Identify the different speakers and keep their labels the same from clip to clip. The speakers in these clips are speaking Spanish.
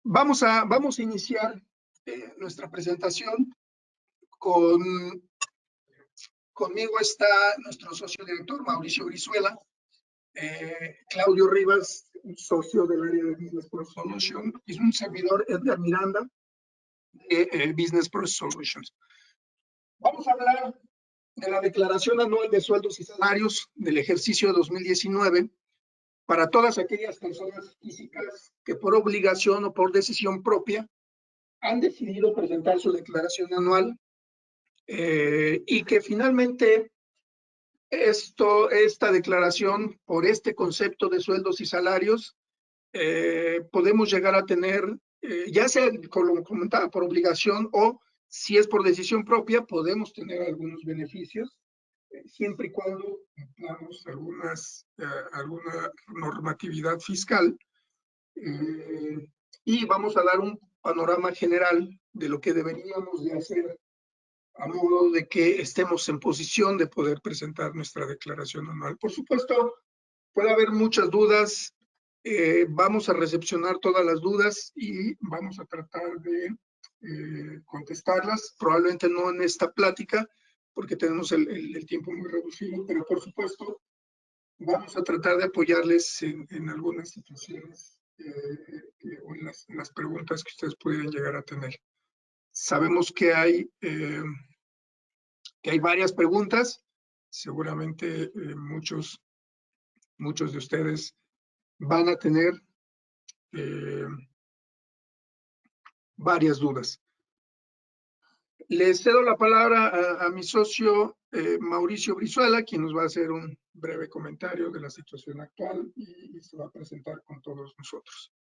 Speaker 1: Vamos a iniciar nuestra presentación conmigo está nuestro socio director, Mauricio Brizuela, Claudio Rivas, socio del área de Business Process Solutions, y un servidor, Edgar Miranda, de Business Process Solutions. Vamos a hablar de la declaración anual de sueldos y salarios del ejercicio 2019 para todas aquellas personas físicas que por obligación o por decisión propia han decidido presentar su declaración anual y que finalmente esta declaración por este concepto de sueldos y salarios podemos llegar a tener, ya sea como comentaba por obligación o si es por decisión propia, podemos tener algunos beneficios siempre y cuando cumplamos alguna normatividad fiscal. Y vamos a dar un panorama general de lo que deberíamos de hacer a modo de que estemos en posición de poder presentar nuestra declaración anual. Por supuesto, puede haber muchas dudas, vamos a recepcionar todas las dudas y vamos a tratar de contestarlas, probablemente no en esta plática, porque tenemos el tiempo muy reducido, pero por supuesto vamos a tratar de apoyarles en algunas situaciones o en las preguntas que ustedes pudieran llegar a tener. Sabemos que hay varias preguntas, seguramente muchos de ustedes van a tener varias dudas. Le cedo la palabra a mi socio Mauricio Brizuela, quien nos va a hacer un breve comentario de la situación actual y se va a presentar con todos nosotros.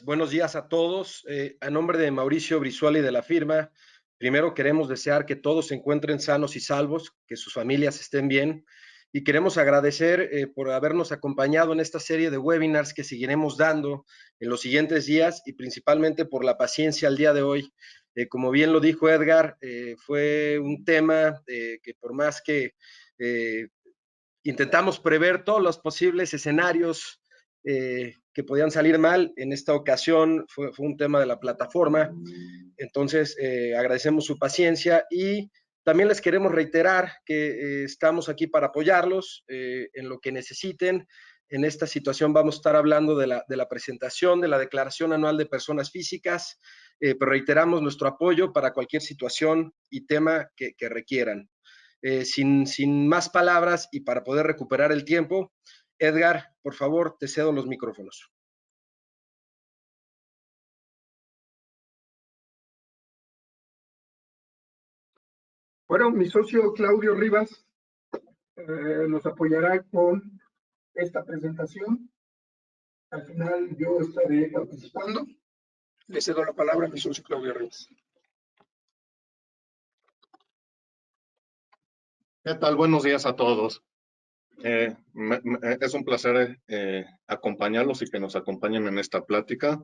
Speaker 2: Buenos días a todos. A nombre de Mauricio Brizuela y de la firma, primero queremos desear que todos se encuentren sanos y salvos, que sus familias estén bien, y queremos agradecer por habernos acompañado en esta serie de webinars que seguiremos dando en los siguientes días y principalmente por la paciencia al día de hoy. Como bien lo dijo Edgar, fue un tema que por más que intentamos prever todos los posibles escenarios que podían salir mal. En esta ocasión fue un tema de la plataforma. Entonces, agradecemos su paciencia y también les queremos reiterar que estamos aquí para apoyarlos en lo que necesiten. En esta situación vamos a estar hablando de la presentación de la declaración anual de personas físicas, pero reiteramos nuestro apoyo para cualquier situación y tema que requieran. Sin más palabras y para poder recuperar el tiempo, Edgar, por favor, te cedo los micrófonos.
Speaker 1: Bueno, mi socio Claudio Rivas nos apoyará con esta presentación. Al final yo estaré participando. Le cedo la palabra a mi socio Claudio Rivas.
Speaker 3: ¿Qué tal? Buenos días a todos. Es un placer acompañarlos y que nos acompañen en esta plática.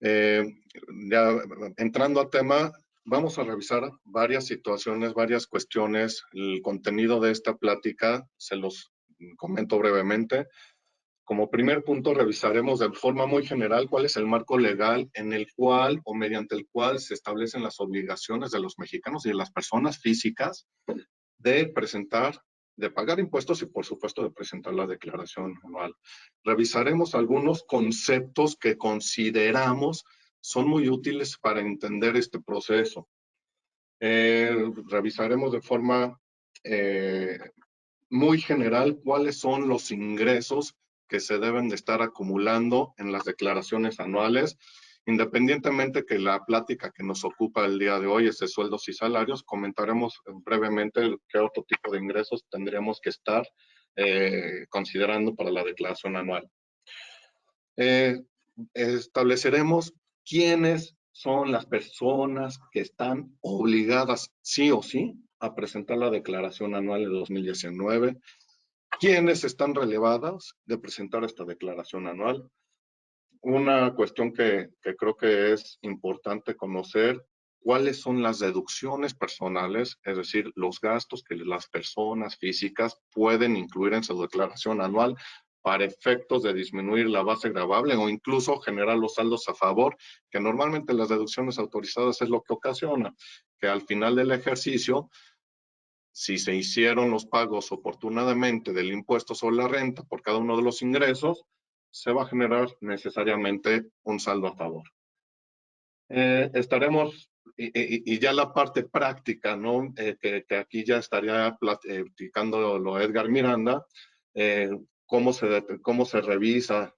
Speaker 3: Ya entrando al tema, vamos a revisar varias situaciones, varias cuestiones. El contenido de esta plática se los comento brevemente. Como primer punto, revisaremos de forma muy general cuál es el marco legal en el cual o mediante el cual se establecen las obligaciones de los mexicanos y de las personas físicas de presentar, de pagar impuestos y por supuesto de presentar la declaración anual. Revisaremos algunos conceptos que consideramos son muy útiles para entender este proceso. Revisaremos de forma muy general cuáles son los ingresos que se deben de estar acumulando en las declaraciones anuales. Independientemente que la plática que nos ocupa el día de hoy es de sueldos y salarios, comentaremos brevemente qué otro tipo de ingresos tendríamos que estar considerando para la declaración anual. Estableceremos quiénes son las personas que están obligadas sí o sí a presentar la declaración anual de 2019. ¿Quiénes están relevadas de presentar esta declaración anual? Una cuestión que creo que es importante conocer, cuáles son las deducciones personales, es decir, los gastos que las personas físicas pueden incluir en su declaración anual para efectos de disminuir la base gravable o incluso generar los saldos a favor, que normalmente las deducciones autorizadas es lo que ocasiona, que al final del ejercicio, si se hicieron los pagos oportunadamente del impuesto sobre la renta por cada uno de los ingresos, se va a generar necesariamente un saldo a favor. Estaremos, y ya la parte práctica, ¿no? Que aquí ya estaría platicando lo Edgar Miranda, cómo se revisa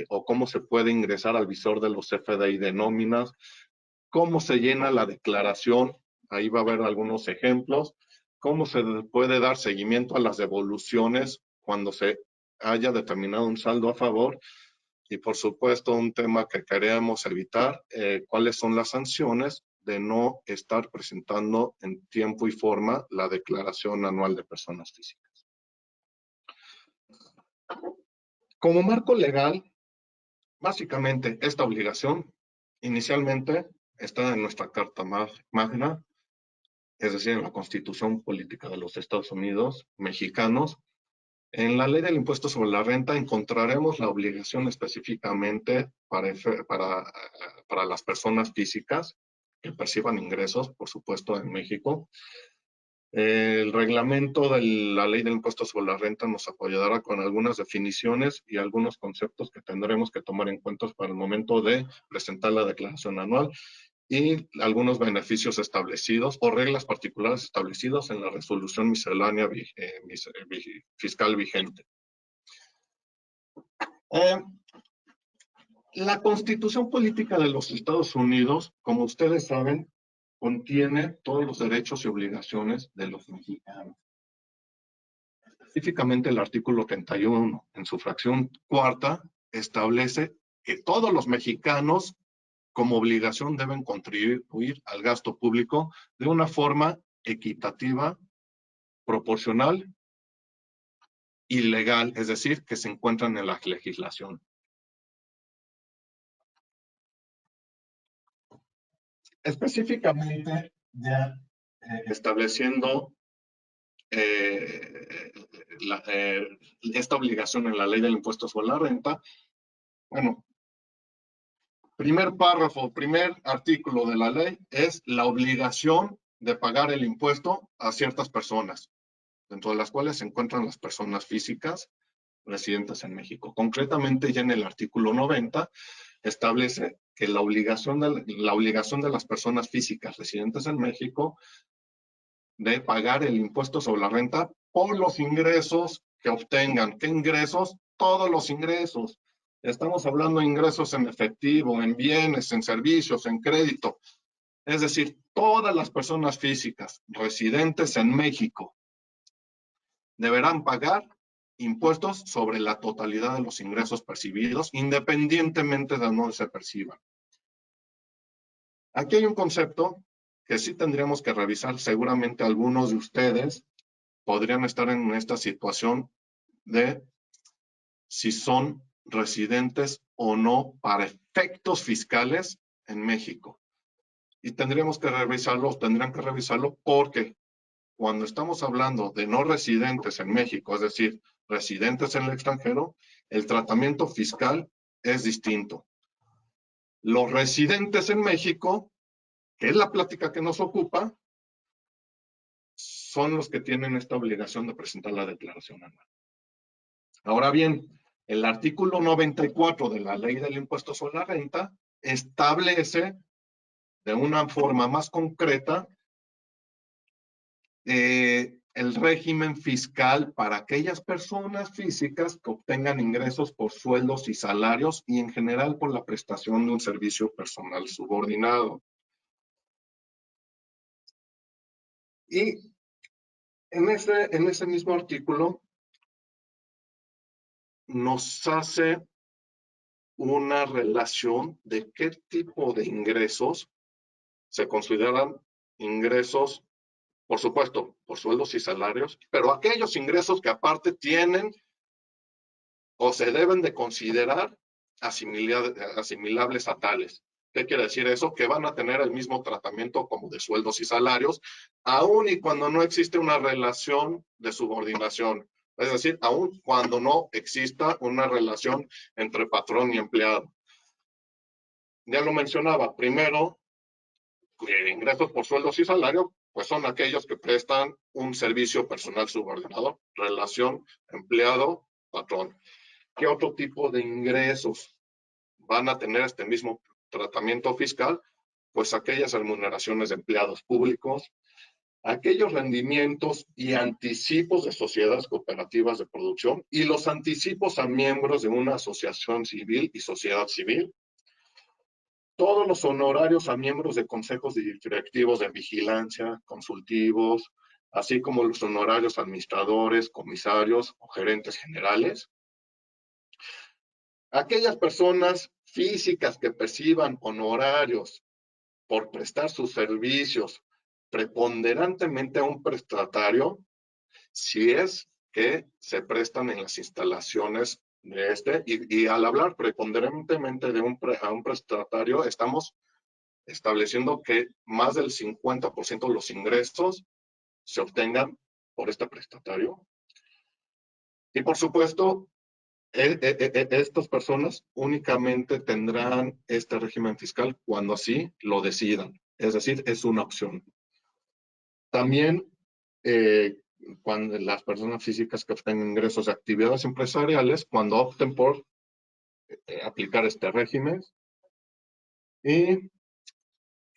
Speaker 3: o cómo se puede ingresar al visor de los FDI de nóminas, cómo se llena la declaración, ahí va a haber algunos ejemplos, cómo se puede dar seguimiento a las devoluciones cuando se haya determinado un saldo a favor, y por supuesto un tema que queremos evitar, cuáles son las sanciones de no estar presentando en tiempo y forma la declaración anual de personas físicas. Como marco legal, básicamente esta obligación inicialmente está en nuestra Carta Magna, es decir, en la Constitución Política de los Estados Unidos Mexicanos. En la ley del impuesto sobre la renta encontraremos la obligación específicamente para las personas físicas que perciban ingresos, por supuesto, en México. El reglamento de la ley del impuesto sobre la renta nos apoyará con algunas definiciones y algunos conceptos que tendremos que tomar en cuenta para el momento de presentar la declaración anual y algunos beneficios establecidos o reglas particulares establecidas en la resolución miscelánea fiscal vigente. La Constitución Política de los Estados Unidos, como ustedes saben, contiene todos los derechos y obligaciones de los mexicanos. Específicamente el artículo 31, en su fracción cuarta, establece que todos los mexicanos como obligación deben contribuir al gasto público de una forma equitativa, proporcional y legal, es decir, que se encuentran en la legislación. Específicamente, ya estableciendo esta obligación en la ley del impuesto sobre la renta, bueno, primer párrafo, primer artículo de la ley es la obligación de pagar el impuesto a ciertas personas, dentro de las cuales se encuentran las personas físicas residentes en México. Concretamente, ya en el artículo 90 establece que la obligación de las personas físicas residentes en México de pagar el impuesto sobre la renta por los ingresos que obtengan. ¿Qué ingresos? Todos los ingresos. Estamos hablando de ingresos en efectivo, en bienes, en servicios, en crédito. Es decir, todas las personas físicas residentes en México deberán pagar impuestos sobre la totalidad de los ingresos percibidos, independientemente de dónde se perciban. Aquí hay un concepto que sí tendríamos que revisar. Seguramente algunos de ustedes podrían estar en esta situación de si son residentes o no para efectos fiscales en México. Y tendrían que revisarlo porque cuando estamos hablando de no residentes en México, es decir, residentes en el extranjero, el tratamiento fiscal es distinto. Los residentes en México, que es la plática que nos ocupa, son los que tienen esta obligación de presentar la declaración anual. Ahora bien, el artículo 94 de la Ley del Impuesto sobre la Renta establece de una forma más concreta el régimen fiscal para aquellas personas físicas que obtengan ingresos por sueldos y salarios y en general por la prestación de un servicio personal subordinado. Y en ese mismo artículo nos hace una relación de qué tipo de ingresos se consideran ingresos por supuesto, por sueldos y salarios, pero aquellos ingresos que aparte tienen o se deben de considerar asimilables a tales. ¿Qué quiere decir eso? Que van a tener el mismo tratamiento como de sueldos y salarios, aun y cuando no existe una relación de subordinación. Es decir, aun cuando no exista una relación entre patrón y empleado. Ya lo mencionaba, primero, ingresos por sueldos y salarios, pues son aquellos que prestan un servicio personal subordinado, relación empleado-patrón. ¿Qué otro tipo de ingresos van a tener este mismo tratamiento fiscal? Pues aquellas remuneraciones de empleados públicos, aquellos rendimientos y anticipos de sociedades cooperativas de producción y los anticipos a miembros de una asociación civil y sociedad civil, todos los honorarios a miembros de consejos directivos de vigilancia, consultivos, así como los honorarios a administradores, comisarios o gerentes generales. Aquellas personas físicas que perciban honorarios por prestar sus servicios preponderantemente a un prestatario, si es que se prestan en las instalaciones de este, y al hablar preponderantemente a un prestatario, estamos estableciendo que más del 50% de los ingresos se obtengan por este prestatario. Y por supuesto, estas personas únicamente tendrán este régimen fiscal cuando así lo decidan. Es decir, es una opción. También, cuando las personas físicas que obtengan ingresos de actividades empresariales, cuando opten por aplicar este régimen. Y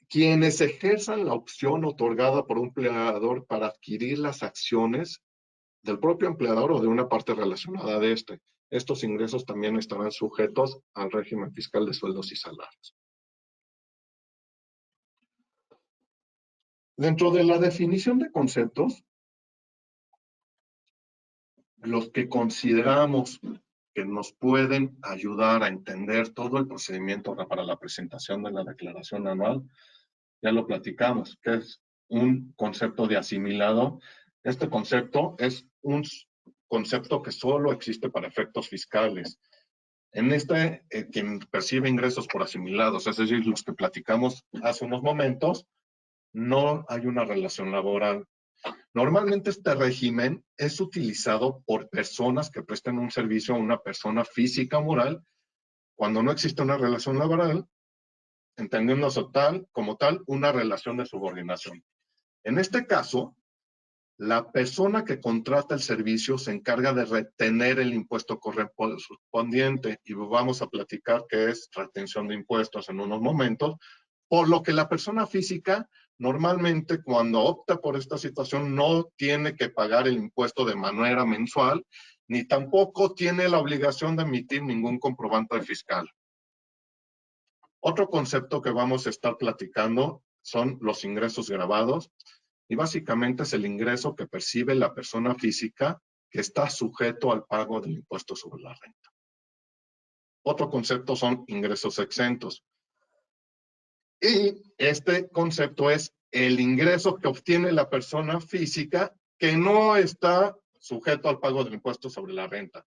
Speaker 3: quienes ejerzan la opción otorgada por un empleador para adquirir las acciones del propio empleador o de una parte relacionada de este. Estos ingresos también estarán sujetos al régimen fiscal de sueldos y salarios. Dentro de la definición de conceptos, los que consideramos que nos pueden ayudar a entender todo el procedimiento para la presentación de la declaración anual, ya lo platicamos, que es un concepto de asimilado. Este concepto es un concepto que solo existe para efectos fiscales. En este, quien percibe ingresos por asimilados, es decir, los que platicamos hace unos momentos, no hay una relación laboral. Normalmente este régimen es utilizado por personas que prestan un servicio a una persona física o moral cuando no existe una relación laboral, entendiéndose como tal una relación de subordinación. En este caso, la persona que contrata el servicio se encarga de retener el impuesto correspondiente y vamos a platicar qué es retención de impuestos en unos momentos, por lo que la persona física normalmente cuando opta por esta situación no tiene que pagar el impuesto de manera mensual, ni tampoco tiene la obligación de emitir ningún comprobante fiscal. Otro concepto que vamos a estar platicando son los ingresos grabados y básicamente es el ingreso que percibe la persona física que está sujeto al pago del impuesto sobre la renta. Otro concepto son ingresos exentos. Y este concepto es el ingreso que obtiene la persona física que no está sujeto al pago del impuesto sobre la renta.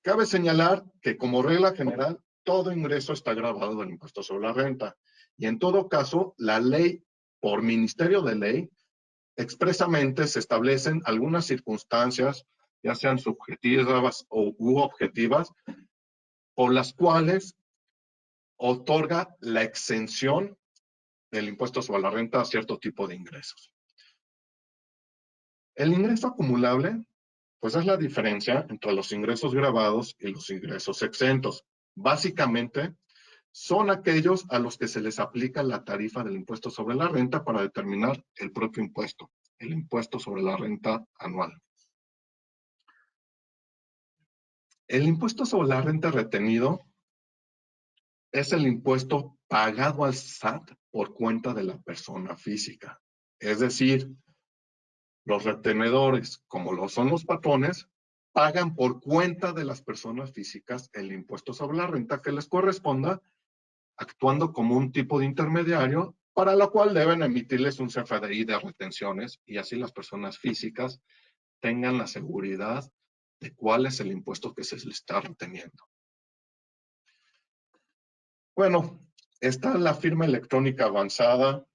Speaker 3: Cabe señalar que como regla general, todo ingreso está grabado del impuesto sobre la renta. Y en todo caso, la ley, por ministerio de ley, expresamente se establecen algunas circunstancias, ya sean subjetivas u objetivas, por las cuales otorga la exención del impuesto sobre la renta a cierto tipo de ingresos. El ingreso acumulable, pues es la diferencia entre los ingresos grabados y los ingresos exentos. Básicamente, son aquellos a los que se les aplica la tarifa del impuesto sobre la renta para determinar el propio impuesto, el impuesto sobre la renta anual. El impuesto sobre la renta retenido es el impuesto pagado al SAT por cuenta de la persona física. Es decir, los retenedores, como lo son los patrones, pagan por cuenta de las personas físicas el impuesto sobre la renta que les corresponda, actuando como un tipo de intermediario para lo cual deben emitirles un CFDI de retenciones y así las personas físicas tengan la seguridad de cuál es el impuesto que se les está reteniendo. Bueno, está la firma electrónica avanzada,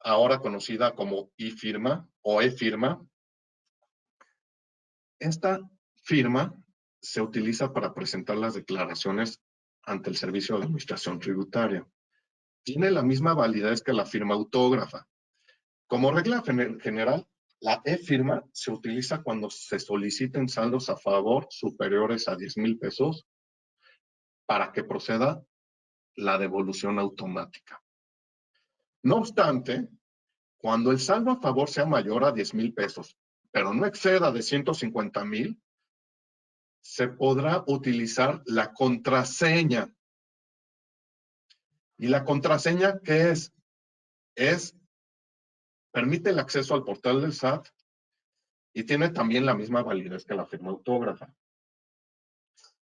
Speaker 3: ahora conocida como e-firma o e-firma. Esta firma se utiliza para presentar las declaraciones ante el Servicio de Administración Tributaria. Tiene la misma validez que la firma autógrafa. Como regla general, la e-firma se utiliza cuando se soliciten saldos a favor superiores a 10,000 pesos para que proceda la devolución automática. No obstante, cuando el saldo a favor sea mayor a 10,000 pesos, pero no exceda de 150,000, se podrá utilizar la contraseña. ¿Y la contraseña qué es? Permite el acceso al portal del SAT y tiene también la misma validez que la firma autógrafa.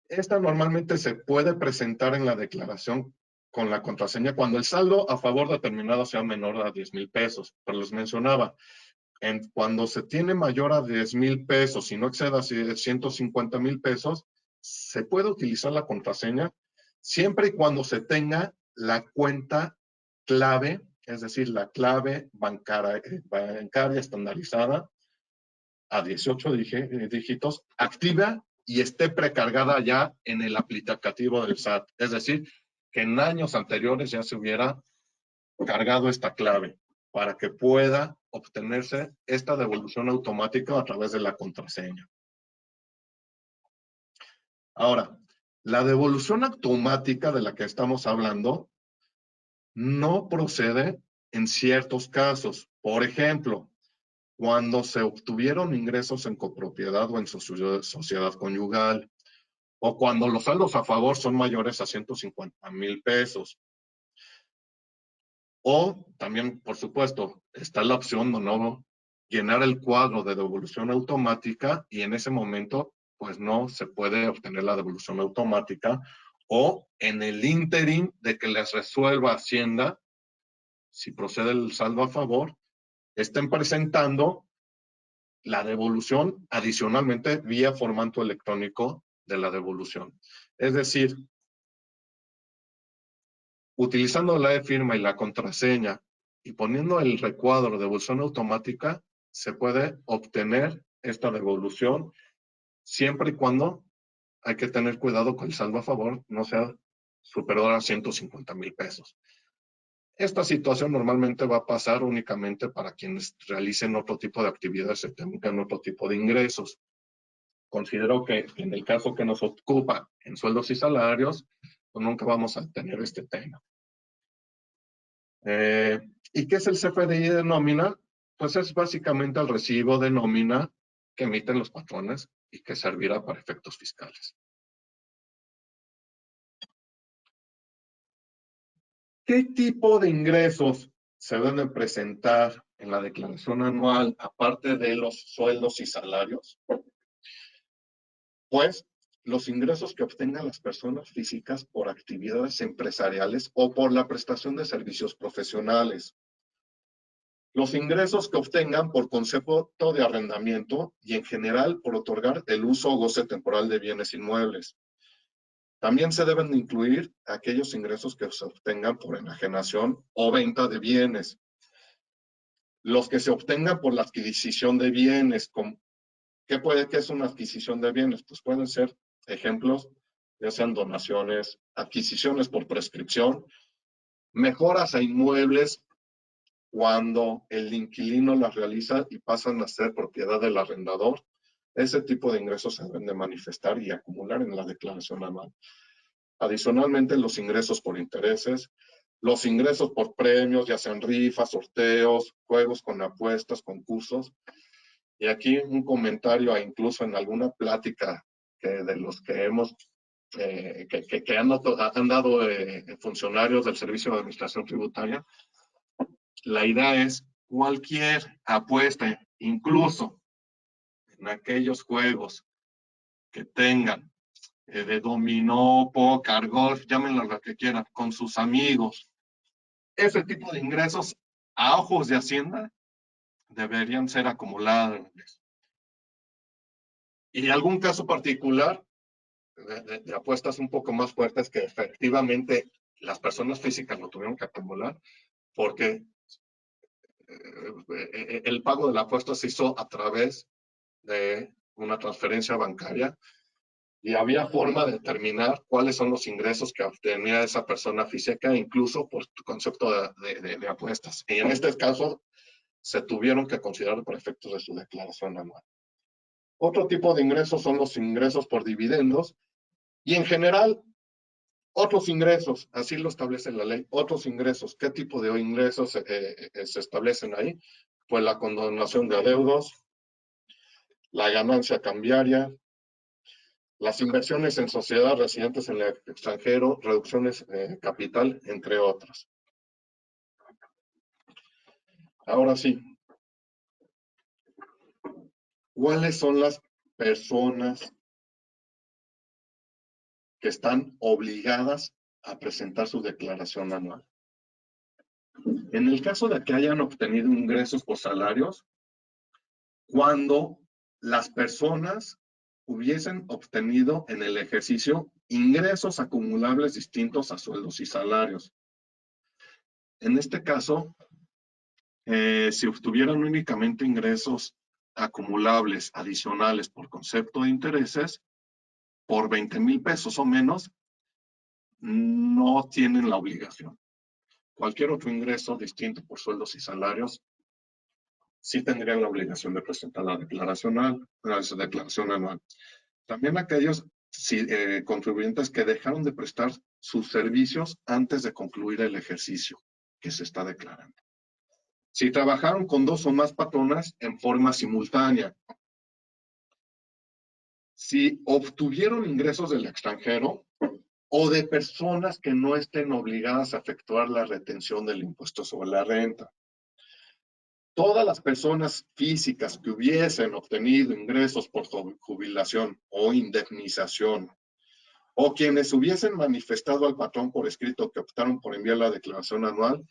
Speaker 3: Esta normalmente se puede presentar en la declaración con la contraseña cuando el saldo a favor determinado sea menor a 10,000 pesos. Pero les mencionaba, cuando se tiene mayor a 10,000 pesos y no exceda 150,000 pesos, se puede utilizar la contraseña siempre y cuando se tenga la cuenta clave, es decir, la clave bancaria estandarizada a 18 dígitos, activa y esté precargada ya en el aplicativo del SAT. Es decir, que en años anteriores ya se hubiera cargado esta clave para que pueda obtenerse esta devolución automática a través de la contraseña. Ahora, la devolución automática de la que estamos hablando no procede en ciertos casos. Por ejemplo, cuando se obtuvieron ingresos en copropiedad o en sociedad conyugal, o cuando los saldos a favor son mayores a 150,000 pesos. O también, por supuesto, está la opción de no llenar el cuadro de devolución automática y en ese momento, pues no se puede obtener la devolución automática, o en el ínterin de que les resuelva Hacienda, si procede el saldo a favor, estén presentando la devolución adicionalmente vía formato electrónico de la devolución. Es decir, utilizando la e-firma y la contraseña y poniendo el recuadro de devolución automática, se puede obtener esta devolución siempre y cuando hay que tener cuidado que el saldo a favor no sea superior a 150,000 pesos. Esta situación normalmente va a pasar únicamente para quienes realicen otro tipo de actividades y tengan otro tipo de ingresos. Considero que en el caso que nos ocupa en sueldos y salarios, pues nunca vamos a tener este tema. ¿Y qué es el CFDI de nómina? Pues es básicamente el recibo de nómina que emiten los patrones y que servirá para efectos fiscales. ¿Qué tipo de ingresos se deben presentar en la declaración anual aparte de los sueldos y salarios? Pues los ingresos que obtengan las personas físicas por actividades empresariales o por la prestación de servicios profesionales. Los ingresos que obtengan por concepto de arrendamiento y en general por otorgar el uso o goce temporal de bienes inmuebles. También se deben incluir aquellos ingresos que se obtengan por enajenación o venta de bienes. Los que se obtengan por la adquisición de bienes. ¿Qué es una adquisición de bienes? Pues pueden ser ejemplos, ya sean donaciones, adquisiciones por prescripción, mejoras a inmuebles cuando el inquilino las realiza y pasan a ser propiedad del arrendador. Ese tipo de ingresos se deben de manifestar y acumular en la declaración anual. Adicionalmente, los ingresos por intereses, los ingresos por premios, ya sean rifas, sorteos, juegos con apuestas, concursos. Y aquí un comentario, incluso en alguna plática de los que hemos, que han dado funcionarios del Servicio de Administración Tributaria, la idea es cualquier apuesta, incluso en aquellos juegos que tengan de dominó, póker, golf, llámenlo lo que quieran, con sus amigos, ese tipo de ingresos a ojos de Hacienda deberían ser acumulables. Y algún caso particular de apuestas un poco más fuertes que efectivamente las personas físicas lo tuvieron que acumular porque el pago de la apuesta se hizo a través de una transferencia bancaria y había forma de determinar cuáles son los ingresos que obtenía esa persona física, incluso por tu concepto de apuestas. Y en este caso, se tuvieron que considerar por efectos de su declaración anual. Otro tipo de ingresos son los ingresos por dividendos y en general, otros ingresos, así lo establece la ley, otros ingresos. ¿Qué tipo de ingresos se establecen ahí? Pues la condonación de adeudos, la ganancia cambiaria, las inversiones en sociedades residentes en el extranjero, reducciones de capital, entre otras. Ahora sí, ¿cuáles son las personas que están obligadas a presentar su declaración anual? En el caso de que hayan obtenido ingresos por salarios, cuando las personas hubiesen obtenido en el ejercicio ingresos acumulables distintos a sueldos y salarios. En este caso, si obtuvieran únicamente ingresos acumulables adicionales por concepto de intereses, por 20,000 pesos o menos, no tienen la obligación. Cualquier otro ingreso distinto por sueldos y salarios, sí tendrían la obligación de presentar la declaración anual. También aquellos contribuyentes que dejaron de prestar sus servicios antes de concluir el ejercicio que se está declarando. Si trabajaron con 2 o más patronas en forma simultánea. Si obtuvieron ingresos del extranjero o de personas que no estén obligadas a efectuar la retención del impuesto sobre la renta. Todas las personas físicas que hubiesen obtenido ingresos por jubilación o indemnización, o quienes hubiesen manifestado al patrón por escrito que optaron por enviar la declaración anual,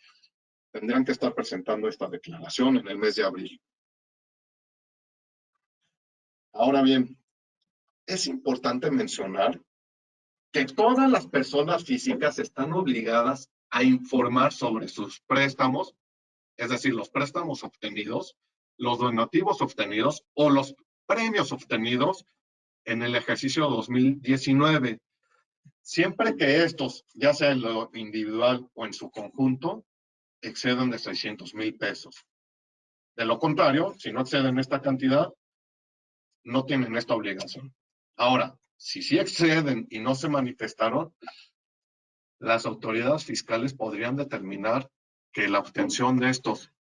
Speaker 3: tendrían que estar presentando esta declaración en el mes de abril. Ahora bien, es importante mencionar que todas las personas físicas están obligadas a informar sobre sus préstamos, es decir, los préstamos obtenidos, los donativos obtenidos o los premios obtenidos en el ejercicio 2019, siempre que estos, ya sea en lo individual o en su conjunto, excedan de 600,000 pesos. De lo contrario, si no exceden esta cantidad, no tienen esta obligación. Ahora, si sí exceden y no se manifestaron, las autoridades fiscales podrían determinar que la obtención de estos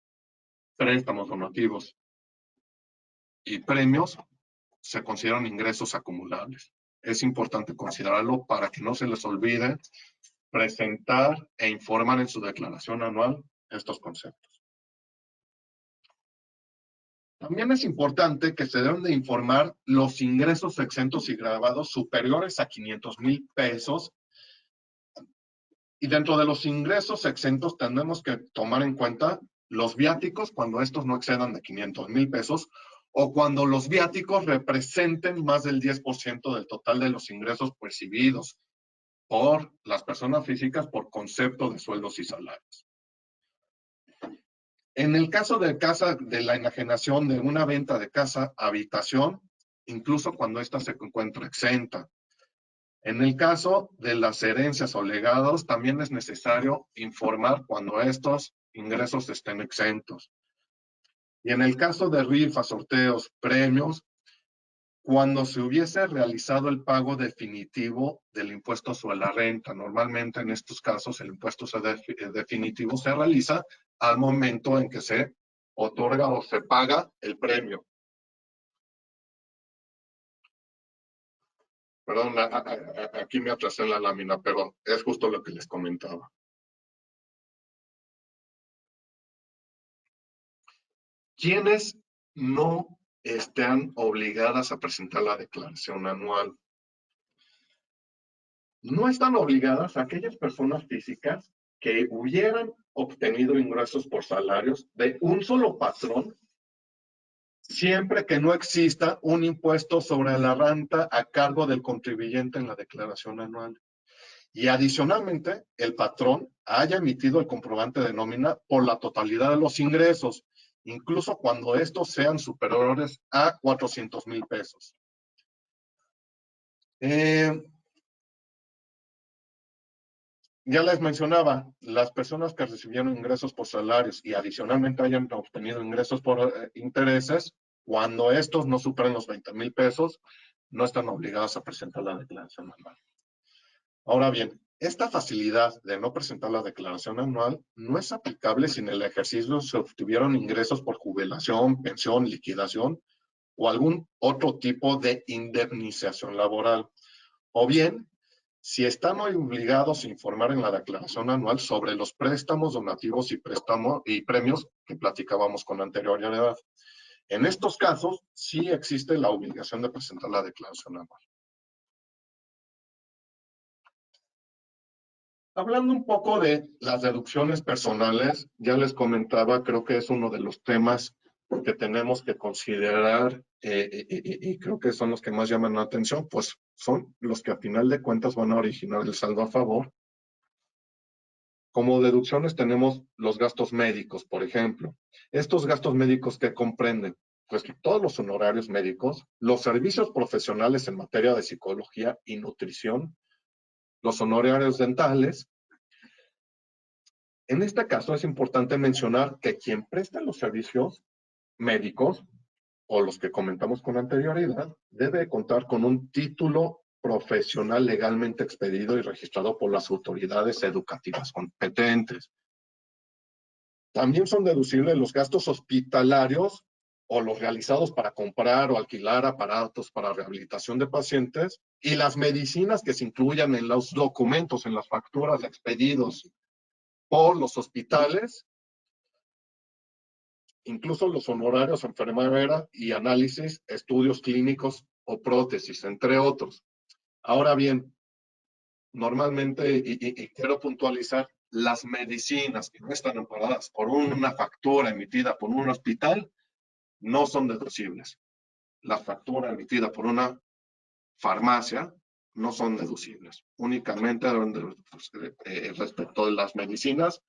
Speaker 3: préstamos donativos y premios se consideran ingresos acumulables. Es importante considerarlo para que no se les olvide presentar e informar en su declaración anual estos conceptos. También es importante que se deben de informar los ingresos exentos y grabados superiores a 500,000 pesos. Y dentro de los ingresos exentos tenemos que tomar en cuenta los viáticos cuando estos no excedan de 500,000 pesos o cuando los viáticos representen más del 10% del total de los ingresos percibidos por las personas físicas por concepto de sueldos y salarios. En el caso de la enajenación de una venta de casa habitación, incluso cuando ésta se encuentra exenta. En el caso de las herencias o legados, también es necesario informar cuando estos ingresos estén exentos. Y en el caso de rifas, sorteos, premios, cuando se hubiese realizado el pago definitivo del impuesto sobre la renta. Normalmente en estos casos el impuesto definitivo se realiza al momento en que se otorga o se paga el premio. Perdón, aquí me atrasé en la lámina, pero es justo lo que les comentaba. ¿Quiénes no están obligadas a presentar la declaración anual? No están obligadas aquellas personas físicas que hubieran obtenido ingresos por salarios de un solo patrón, siempre que no exista un impuesto sobre la renta a cargo del contribuyente en la declaración anual. Y adicionalmente, el patrón haya emitido el comprobante de nómina por la totalidad de los ingresos, incluso cuando estos sean superiores a 400,000 pesos. Ya les mencionaba, las personas que recibieron ingresos por salarios y adicionalmente hayan obtenido ingresos por intereses, cuando estos no superen los 20,000 pesos, no están obligadas a presentar la declaración anual. Ahora bien, esta facilidad de no presentar la declaración anual no es aplicable si en el ejercicio se obtuvieron ingresos por jubilación, pensión, liquidación o algún otro tipo de indemnización laboral. O bien, si están obligados a informar en la declaración anual sobre los préstamos, donativos y premios que platicábamos con anterioridad. En estos casos, sí existe la obligación de presentar la declaración anual. Hablando un poco de las deducciones personales, ya les comentaba, creo que es uno de los temas que tenemos que considerar y creo que son los que más llaman la atención, pues son los que a final de cuentas van a originar el saldo a favor. Como deducciones tenemos los gastos médicos, por ejemplo. Estos gastos médicos que comprenden, pues todos los honorarios médicos, los servicios profesionales en materia de psicología y nutrición, los honorarios dentales. En este caso es importante mencionar que quien presta los servicios médicos o los que comentamos con anterioridad debe contar con un título profesional legalmente expedido y registrado por las autoridades educativas competentes. También son deducibles los gastos hospitalarios o los realizados para comprar o alquilar aparatos para rehabilitación de pacientes y las medicinas que se incluyan en los documentos, en las facturas expedidos por los hospitales, incluso los honorarios enfermera y análisis, estudios clínicos o prótesis, entre otros. Ahora bien, normalmente, y quiero puntualizar, las medicinas que no están amparadas por una factura emitida por un hospital no son deducibles. La factura emitida por una farmacia no son deducibles. Únicamente respecto de las medicinas,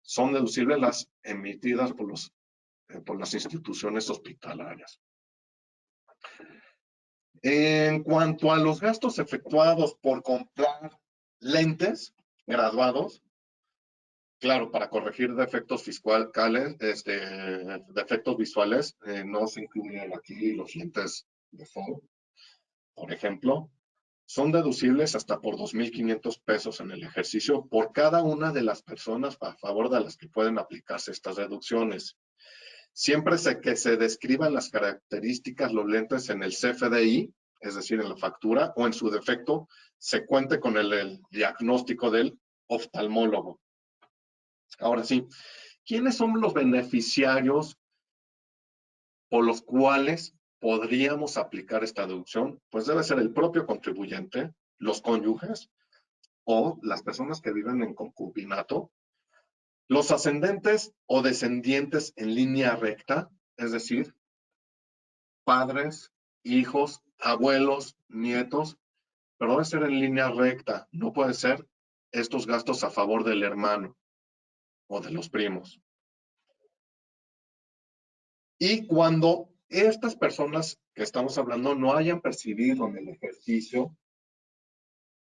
Speaker 3: son deducibles las emitidas por las instituciones hospitalarias. En cuanto a los gastos efectuados por comprar lentes graduados, claro, para corregir defectos fiscales, defectos visuales, no se incluyen aquí los lentes de sol, por ejemplo, son deducibles hasta por 2,500 pesos en el ejercicio por cada una de las personas a favor de las que pueden aplicarse estas deducciones. Siempre que se describan las características, los lentes en el CFDI, es decir, en la factura, o en su defecto, se cuente con el diagnóstico del oftalmólogo. Ahora sí, ¿quiénes son los beneficiarios por los cuales podríamos aplicar esta deducción? Pues debe ser el propio contribuyente, los cónyuges o las personas que viven en concubinato, los ascendentes o descendientes en línea recta, es decir, padres, hijos, abuelos, nietos, pero debe ser en línea recta, no puede ser estos gastos a favor del hermano o de los primos. Y cuando estas personas que estamos hablando no hayan percibido en el ejercicio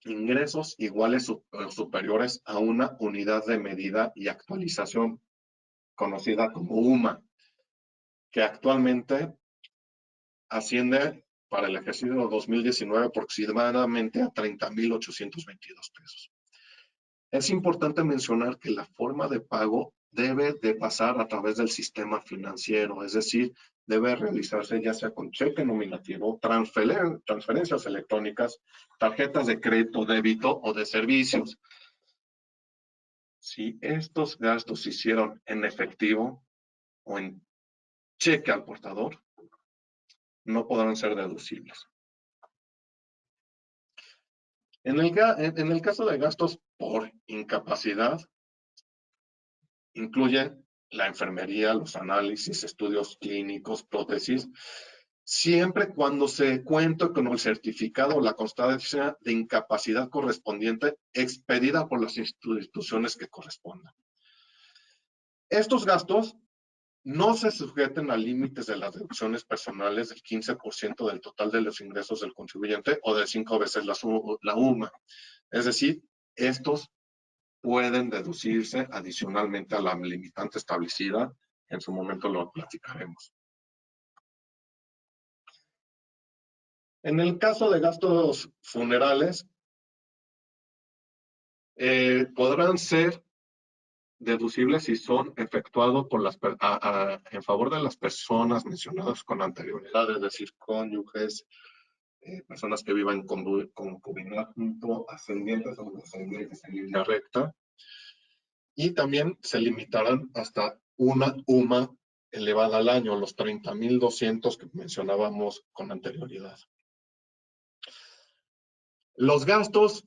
Speaker 3: ingresos iguales o superiores a una unidad de medida y actualización conocida como UMA, que actualmente asciende para el ejercicio 2019 aproximadamente a 30,822 pesos. Es importante mencionar que la forma de pago debe de pasar a través del sistema financiero, es decir, debe realizarse ya sea con cheque nominativo, transferencias electrónicas, tarjetas de crédito, débito o de servicios. Si estos gastos se hicieron en efectivo o en cheque al portador, no podrán ser deducibles. En el caso de gastos por incapacidad, incluye la enfermería, los análisis, estudios clínicos, prótesis, siempre cuando se cuente con el certificado o la constancia de incapacidad correspondiente expedida por las instituciones que correspondan. Estos gastos no se sujeten a límites de las deducciones personales del 15% del total de los ingresos del contribuyente o de 5 veces la UMA. Es decir, estos pueden deducirse adicionalmente a la limitante establecida. En su momento lo platicaremos. En el caso de gastos funerales, podrán ser deducibles si son efectuados por en favor de las personas mencionadas con anterioridad, es decir, cónyuges, personas que vivan con concubinato, ascendientes o descendientes en línea recta, y también se limitarán hasta una UMA elevada al año, los 30,200 que mencionábamos con anterioridad. Los gastos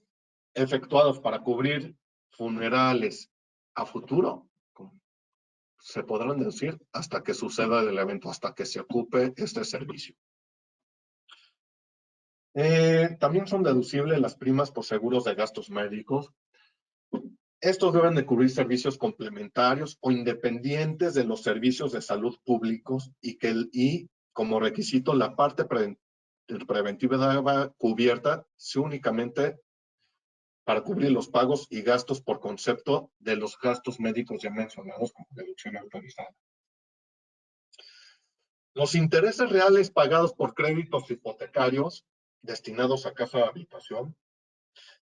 Speaker 3: efectuados para cubrir funerales a futuro se podrán deducir hasta que suceda el evento, hasta que se ocupe este servicio. También son deducibles las primas por seguros de gastos médicos. Estos deben de cubrir servicios complementarios o independientes de los servicios de salud públicos y como requisito la parte preventiva cubierta sea únicamente para cubrir los pagos y gastos por concepto de los gastos médicos ya mencionados como deducción autorizada. Los intereses reales pagados por créditos hipotecarios destinados a casa de habitación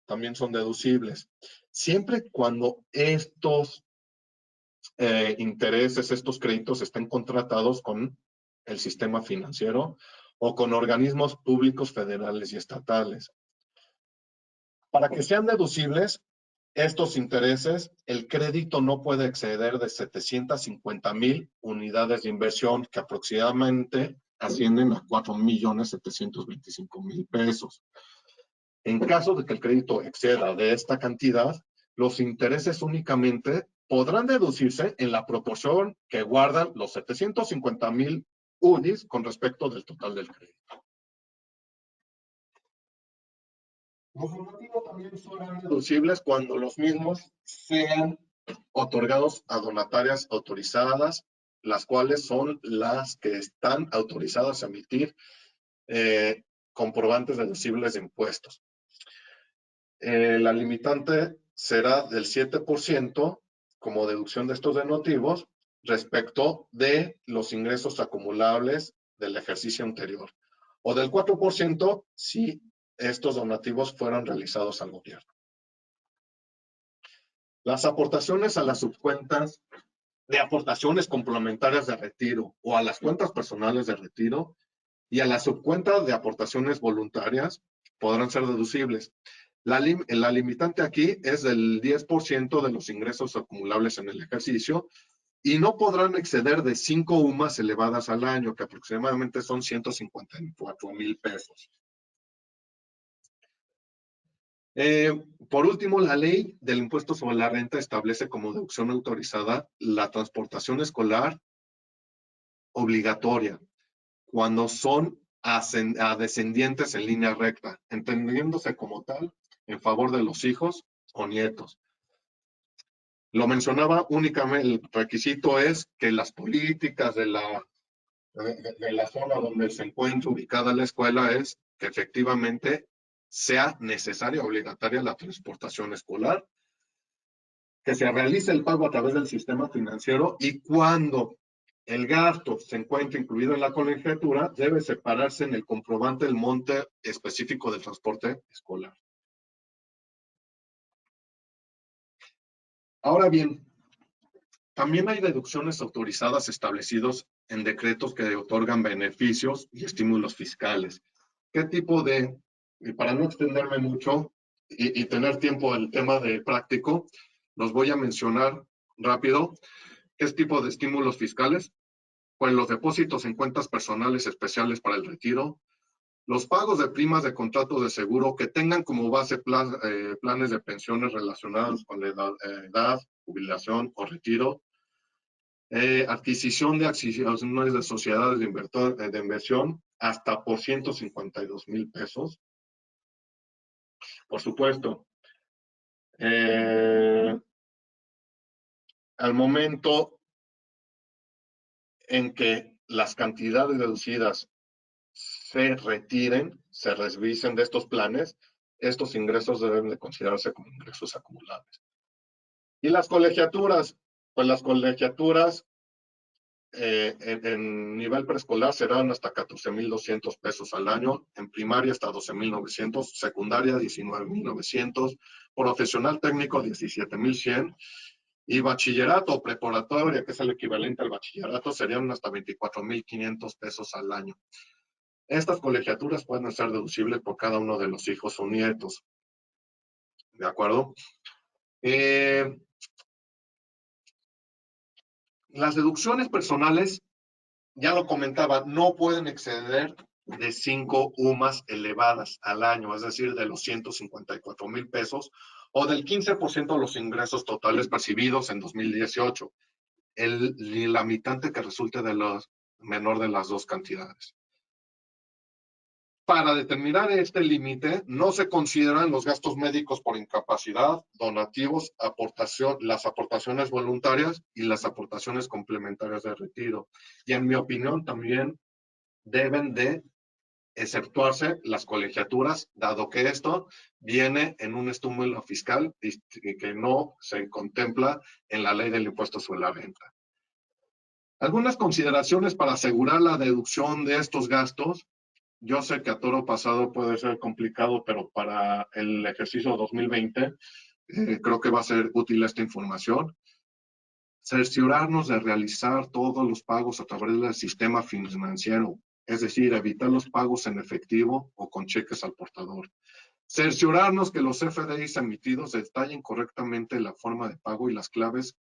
Speaker 3: también son deducibles, siempre y cuando estos intereses, estos créditos estén contratados con el sistema financiero o con organismos públicos federales y estatales. Para que sean deducibles estos intereses, el crédito no puede exceder de 750,000 unidades de inversión, que aproximadamente ascienden a 4,725,000 pesos. En caso de que el crédito exceda de esta cantidad, los intereses únicamente podrán deducirse en la proporción que guardan los 750,000 UDIs con respecto del total del crédito. Los donativos también serán deducibles cuando los mismos sean otorgados a donatarias autorizadas, las cuales son las que están autorizadas a emitir comprobantes deducibles de impuestos. La limitante será del 7% como deducción de estos donativos respecto de los ingresos acumulables del ejercicio anterior, o del 4% si estos donativos fueran realizados al gobierno. Las aportaciones a las subcuentas de aportaciones complementarias de retiro o a las cuentas personales de retiro y a las subcuentas de aportaciones voluntarias podrán ser deducibles. La limitante aquí es del 10% de los ingresos acumulables en el ejercicio y no podrán exceder de 5 UMAs elevadas al año, que aproximadamente son 154,000 pesos. Por último, la ley del impuesto sobre la renta establece como deducción autorizada la transportación escolar obligatoria cuando son a descendientes en línea recta, entendiéndose como tal en favor de los hijos o nietos. Lo mencionaba únicamente, el requisito es que las políticas de la zona donde se encuentra ubicada la escuela es que efectivamente sea necesaria, obligatoria la transportación escolar, que se realice el pago a través del sistema financiero y cuando el gasto se encuentra incluido en la colegiatura, debe separarse en el comprobante el monte específico del transporte escolar. Ahora bien, también hay deducciones autorizadas establecidos en decretos que otorgan beneficios y estímulos fiscales. ¿Qué tipo de, y para no extenderme mucho y tener tiempo el tema de práctico, los voy a mencionar rápido? ¿Qué tipo de estímulos fiscales? Pues los depósitos en cuentas personales especiales para el retiro, los pagos de primas de contratos de seguro que tengan como base planes de pensiones relacionados con la edad, jubilación o retiro, Adquisición de acciones de sociedades de inversión hasta por 152,000 pesos. Por supuesto, al momento en que las cantidades deducidas se retiren, se revisen de estos planes, estos ingresos deben de considerarse como ingresos acumulables. Y las colegiaturas, pues las colegiaturas en nivel preescolar serán hasta 14,200 pesos al año, en primaria hasta 12,900, secundaria 19,900, profesional técnico 17,100 y bachillerato o preparatoria, que es el equivalente al bachillerato, serían hasta 24,500 pesos al año. Estas colegiaturas pueden ser deducibles por cada uno de los hijos o nietos. ¿De acuerdo? Las deducciones personales, ya lo comentaba, no pueden exceder de 5 UMAS elevadas al año, es decir, de los 154,000 pesos o del 15% de los ingresos totales percibidos en 2018, el limitante que resulte de los menor de las dos cantidades. Para determinar este límite, no se consideran los gastos médicos por incapacidad, donativos, las aportaciones voluntarias y las aportaciones complementarias de retiro. Y en mi opinión también deben de exceptuarse las colegiaturas, dado que esto viene en un estímulo fiscal y que no se contempla en la ley del impuesto sobre la renta. Algunas consideraciones para asegurar la deducción de estos gastos. Yo sé que a toro pasado puede ser complicado, pero para el ejercicio 2020 creo que va a ser útil esta información. Cerciorarnos de realizar todos los pagos a través del sistema financiero, es decir, evitar los pagos en efectivo o con cheques al portador. Cerciorarnos que los FDIs emitidos detallen correctamente la forma de pago y las claves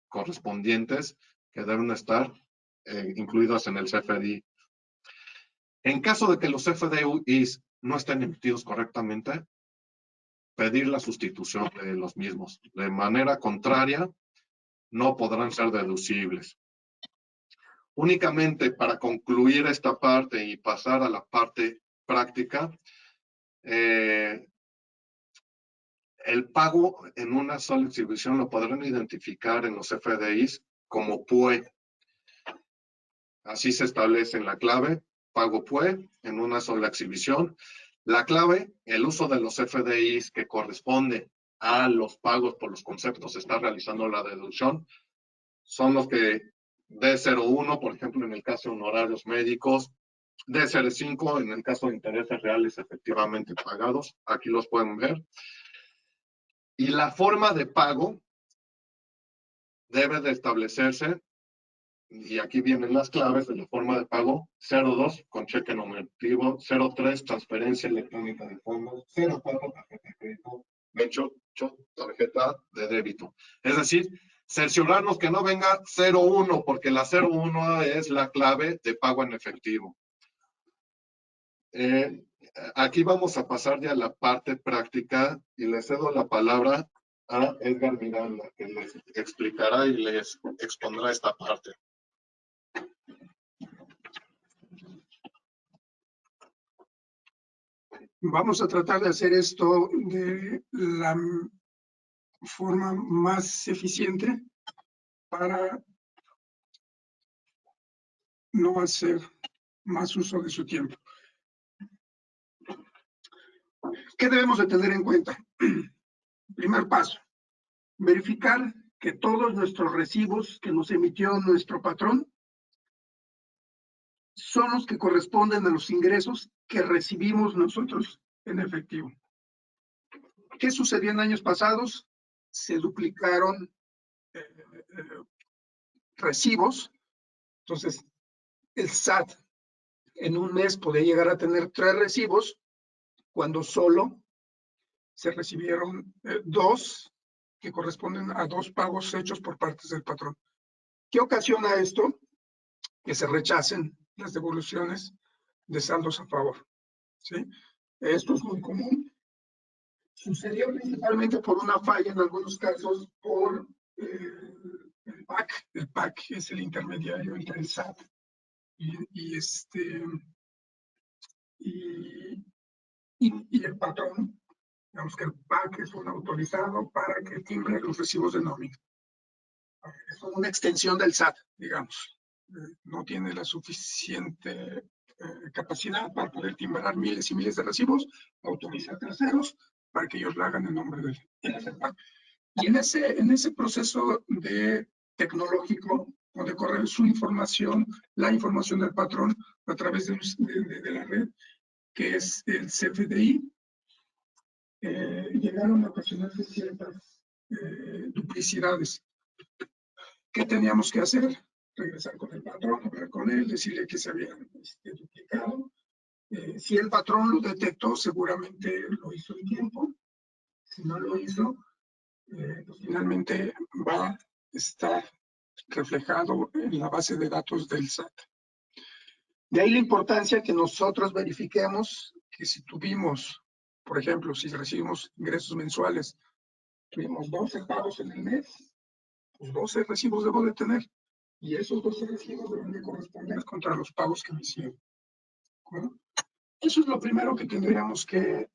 Speaker 3: correspondientes que deben estar incluidas en el CFDI. En caso de que los FDIs no estén emitidos correctamente, pedir la sustitución de los mismos. De manera contraria, no podrán ser deducibles. Únicamente para concluir esta parte y pasar a la parte práctica, el pago en una sola exhibición lo podrán identificar en los FDIs como PUE. Así se establece en la clave, pago PUE en una sola exhibición. La clave, el uso de los FDIs que corresponde a los pagos por los conceptos se está realizando la deducción, son los que D01, por ejemplo, en el caso de honorarios médicos, D05 en el caso de intereses reales efectivamente pagados, aquí los pueden ver. Y la forma de pago debe de establecerse, y aquí vienen las claves de la forma de pago: 02 con cheque nominativo, 03 transferencia electrónica de fondos, 04 tarjeta de crédito, 28 tarjeta de débito. Es decir, cerciorarnos que no venga 01, porque la 01 es la clave de pago en efectivo. Aquí vamos a pasar ya a la parte práctica y le cedo la palabra a Edgar Miranda, que les explicará y les expondrá esta parte.
Speaker 1: Vamos a tratar de hacer esto de la forma más eficiente para no hacer más uso de su tiempo. ¿Qué debemos de tener en cuenta? Primer paso, verificar que todos nuestros recibos que nos emitió nuestro patrón son los que corresponden a los ingresos que recibimos nosotros en efectivo. ¿Qué sucedió en años pasados? Se duplicaron recibos. Entonces, el SAT en un mes podía llegar a tener 3 recibos cuando solo se recibieron 2 que corresponden a 2 pagos hechos por partes del patrón. ¿Qué ocasiona esto? Que se rechacen las devoluciones de saldos a favor. ¿Sí? Esto es muy común. Sucedió principalmente por una falla, en algunos casos, por el PAC. El PAC es el intermediario entre el SAT y el patrón. Digamos que el PAC es un autorizado para que timbre los recibos de nómina. Es una extensión del SAT, digamos. No tiene la suficiente capacidad para poder timbrar miles y miles de recibos, autoriza a terceros para que ellos lo hagan en nombre del PAC. Y en ese proceso tecnológico, donde corre su información, la información del patrón a través de la red, que es el CFDI, llegaron a ocasionarse ciertas duplicidades. ¿Qué teníamos que hacer? Regresar con el patrón, hablar con él, decirle que se habían duplicado. Si el patrón lo detectó, seguramente lo hizo en tiempo. Si no lo hizo, pues finalmente va a estar reflejado en la base de datos del SAT. De ahí la importancia que nosotros verifiquemos que si tuvimos, por ejemplo, si recibimos ingresos mensuales, tuvimos 12 pagos en el mes, pues 12 recibos debo de tener. Y esos 12 recibos deben de corresponder contra los pagos que me hicieron. ¿Bueno? Eso es lo primero que tendríamos que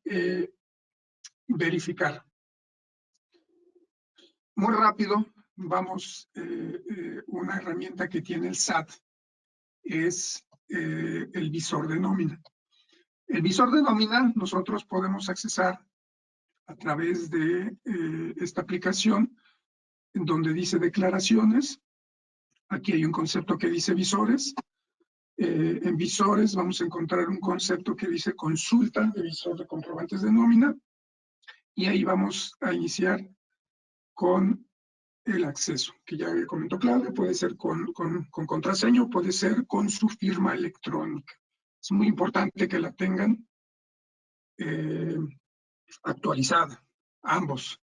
Speaker 1: verificar. Muy rápido, vamos, una herramienta que tiene el SAT es el visor de nómina. El visor de nómina nosotros podemos accesar a través de esta aplicación en donde dice declaraciones. Aquí hay un concepto que dice visores. En visores vamos a encontrar un concepto que dice consulta de visor de comprobantes de nómina. Y ahí vamos a iniciar con el acceso, que ya comentó Claudia, puede ser con contraseña, puede ser con su firma electrónica. Es muy importante que la tengan actualizada, ambos,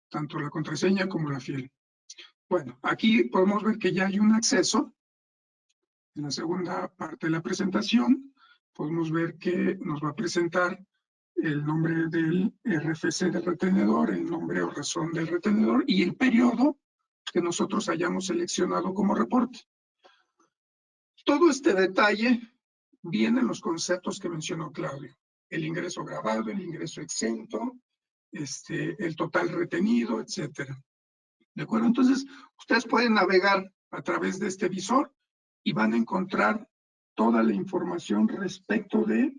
Speaker 1: tanto la contraseña como la firma. Bueno, aquí podemos ver que ya hay un acceso. En la segunda parte de la presentación, podemos ver que nos va a presentar el nombre del RFC del retenedor, el nombre o razón del retenedor y el periodo que nosotros hayamos seleccionado como reporte. Todo este detalle viene en los conceptos que mencionó Claudio. El ingreso grabado, el ingreso exento, el total retenido, etcétera. ¿De acuerdo? Entonces, ustedes pueden navegar a través de este visor y van a encontrar toda la información respecto de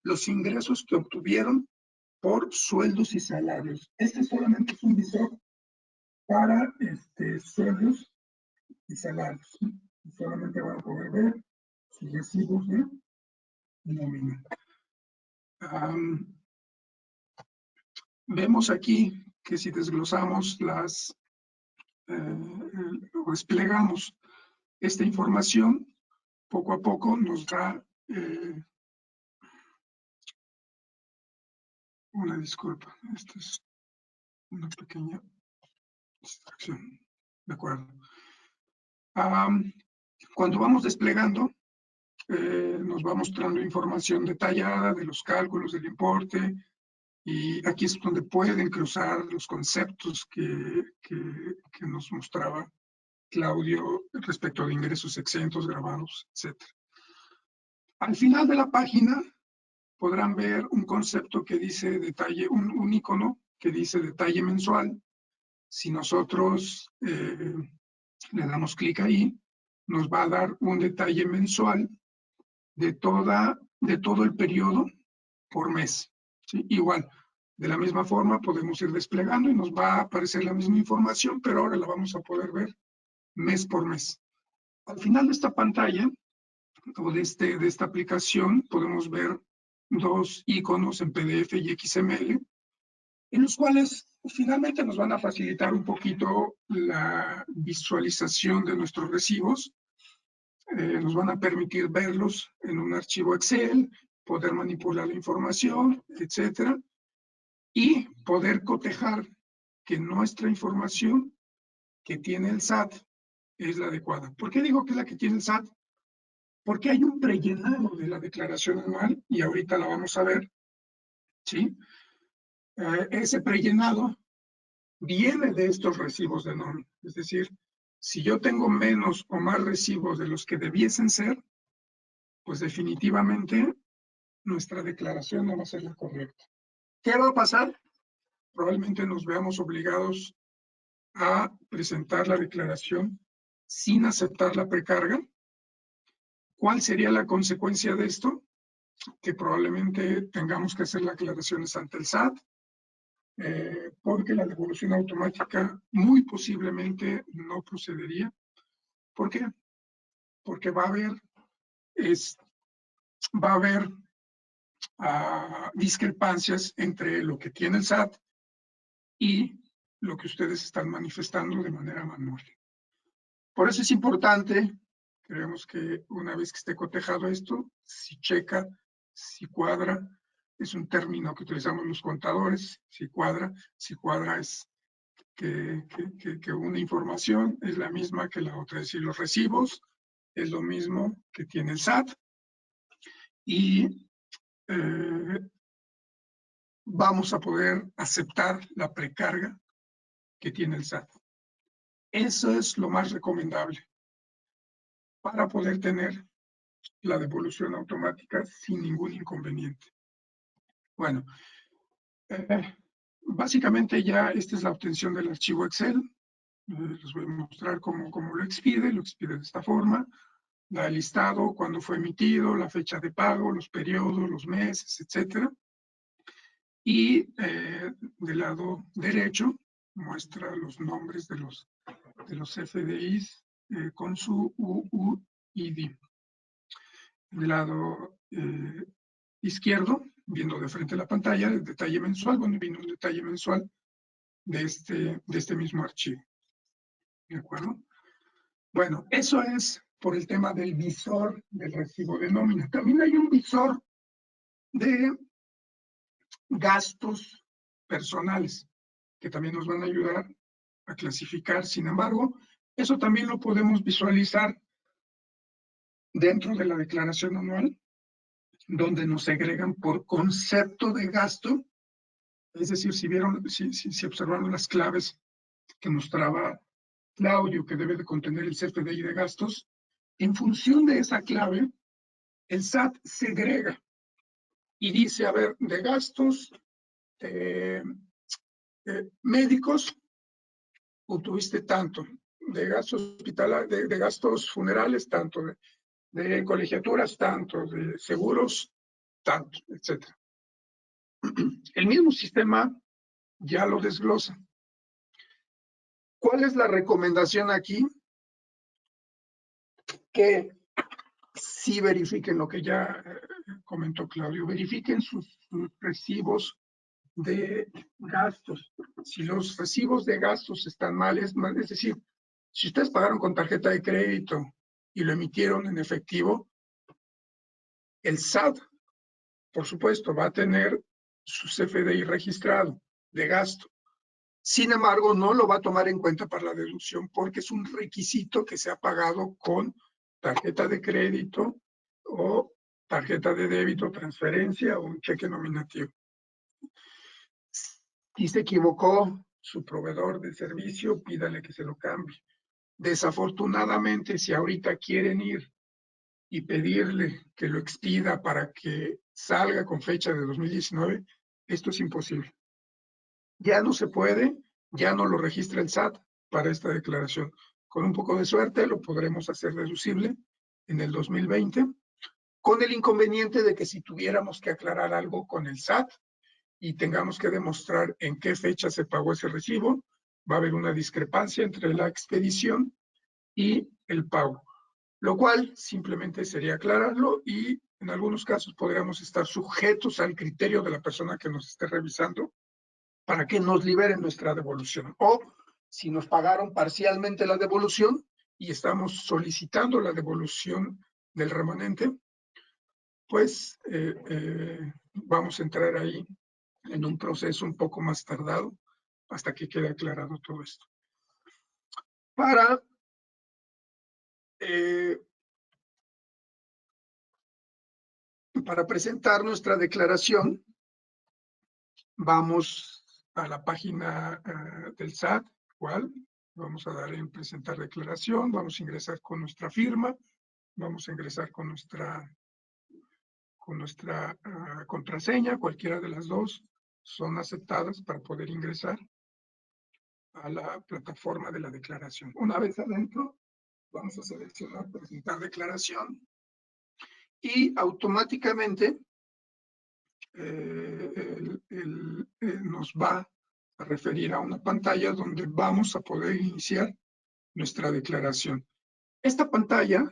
Speaker 1: los ingresos que obtuvieron por sueldos y salarios. Este solamente es un visor para sueldos y salarios. Solamente van a poder ver sus recibos de nómina. Vemos aquí que si desglosamos o desplegamos esta información, poco a poco nos da una disculpa. Esta es una pequeña distracción. De acuerdo. Cuando vamos desplegando, nos va mostrando información detallada de los cálculos del importe, y aquí es donde pueden cruzar los conceptos que nos mostraba Claudio respecto de ingresos exentos, grabados, etc. Al final de la página podrán ver un concepto que dice detalle, un icono que dice detalle mensual. Si nosotros le damos clic ahí, nos va a dar un detalle mensual de todo el periodo por mes. ¿Sí? Igual, de la misma forma podemos ir desplegando y nos va a aparecer la misma información, pero ahora la vamos a poder ver mes por mes. Al final de esta pantalla o de esta aplicación podemos ver dos iconos en PDF y XML, en los cuales finalmente nos van a facilitar un poquito la visualización de nuestros recibos. Nos van a permitir verlos en un archivo Excel, poder manipular la información, etcétera, y poder cotejar que nuestra información que tiene el SAT es la adecuada. ¿Por qué digo que es la que tiene el SAT? Porque hay un prellenado de la declaración anual y ahorita la vamos a ver, ¿sí? Ese prellenado viene de estos recibos de nómina, es decir, Si yo tengo menos o más recibos de los que debiesen ser, pues definitivamente nuestra declaración no va a ser la correcta. ¿Qué va a pasar? Probablemente nos veamos obligados a presentar la declaración sin aceptar la precarga. ¿Cuál sería la consecuencia de esto? Que probablemente tengamos que hacer las aclaraciones ante el SAT, porque la devolución automática muy posiblemente no procedería. ¿Por qué? Porque va a haber discrepancias entre lo que tiene el SAT y lo que ustedes están manifestando de manera manual. Por eso es importante, creemos que una vez que esté cotejado esto, si checa, si cuadra, es un término que utilizamos los contadores, si cuadra es que una información es la misma que la otra, es decir, los recibos es lo mismo que tiene el SAT y vamos a poder aceptar la precarga que tiene el SAT. Eso es lo más recomendable para poder tener la devolución automática sin ningún inconveniente. Bueno, básicamente ya esta es la obtención del archivo Excel. Les voy a mostrar cómo lo expide de esta forma. Da el listado, cuándo fue emitido, la fecha de pago, los periodos, los meses, etc. Y del lado derecho muestra los nombres de los FDIs con su UUID. Del lado izquierdo, viendo de frente la pantalla, el detalle mensual, bueno, viene un detalle mensual de este mismo archivo. ¿De acuerdo? Bueno, eso es por el tema del visor del recibo de nómina. También hay un visor de gastos personales que también nos van a ayudar a clasificar. Sin embargo, eso también lo podemos visualizar dentro de la declaración anual, donde nos segregan por concepto de gasto. Es decir, si observaron las claves que mostraba Claudio, que debe de contener el CFDI de gastos, en función de esa clave, el SAT segrega y dice, a ver, de gastos médicos, obtuviste tanto, de gastos hospitalarios, de gastos funerales, tanto, de colegiaturas, tanto, de seguros, tanto, etc. El mismo sistema ya lo desglosa. ¿Cuál es la recomendación aquí? Que sí verifiquen lo que ya comentó Claudio, verifiquen sus recibos de gastos. Si los recibos de gastos están mal, es decir, si ustedes pagaron con tarjeta de crédito y lo emitieron en efectivo, el SAT, por supuesto, va a tener su CFDI registrado de gasto. Sin embargo, no lo va a tomar en cuenta para la deducción porque es un requisito que se ha pagado con tarjeta de crédito o tarjeta de débito, transferencia o un cheque nominativo. Si se equivocó su proveedor de servicio, pídale que se lo cambie. Desafortunadamente, si ahorita quieren ir y pedirle que lo expida para que salga con fecha de 2019, esto es imposible. Ya no se puede, ya no lo registra el SAT para esta declaración. Con un poco de suerte lo podremos hacer deducible en el 2020, con el inconveniente de que si tuviéramos que aclarar algo con el SAT y tengamos que demostrar en qué fecha se pagó ese recibo, va a haber una discrepancia entre la expedición y el pago, lo cual simplemente sería aclararlo y en algunos casos podríamos estar sujetos al criterio de la persona que nos esté revisando para que nos liberen nuestra devolución. O si nos pagaron parcialmente la devolución y estamos solicitando la devolución del remanente, pues vamos a entrar ahí en un proceso un poco más tardado hasta que quede aclarado todo esto. Para presentar nuestra declaración, vamos a la página del SAT, igual, Vamos a dar en presentar declaración, vamos a ingresar con nuestra firma, vamos a ingresar con nuestra contraseña, cualquiera de las dos son aceptadas para poder ingresar a la plataforma de la declaración. Una vez adentro, vamos a seleccionar presentar declaración y automáticamente nos va a referir a una pantalla donde vamos a poder iniciar nuestra declaración. Esta pantalla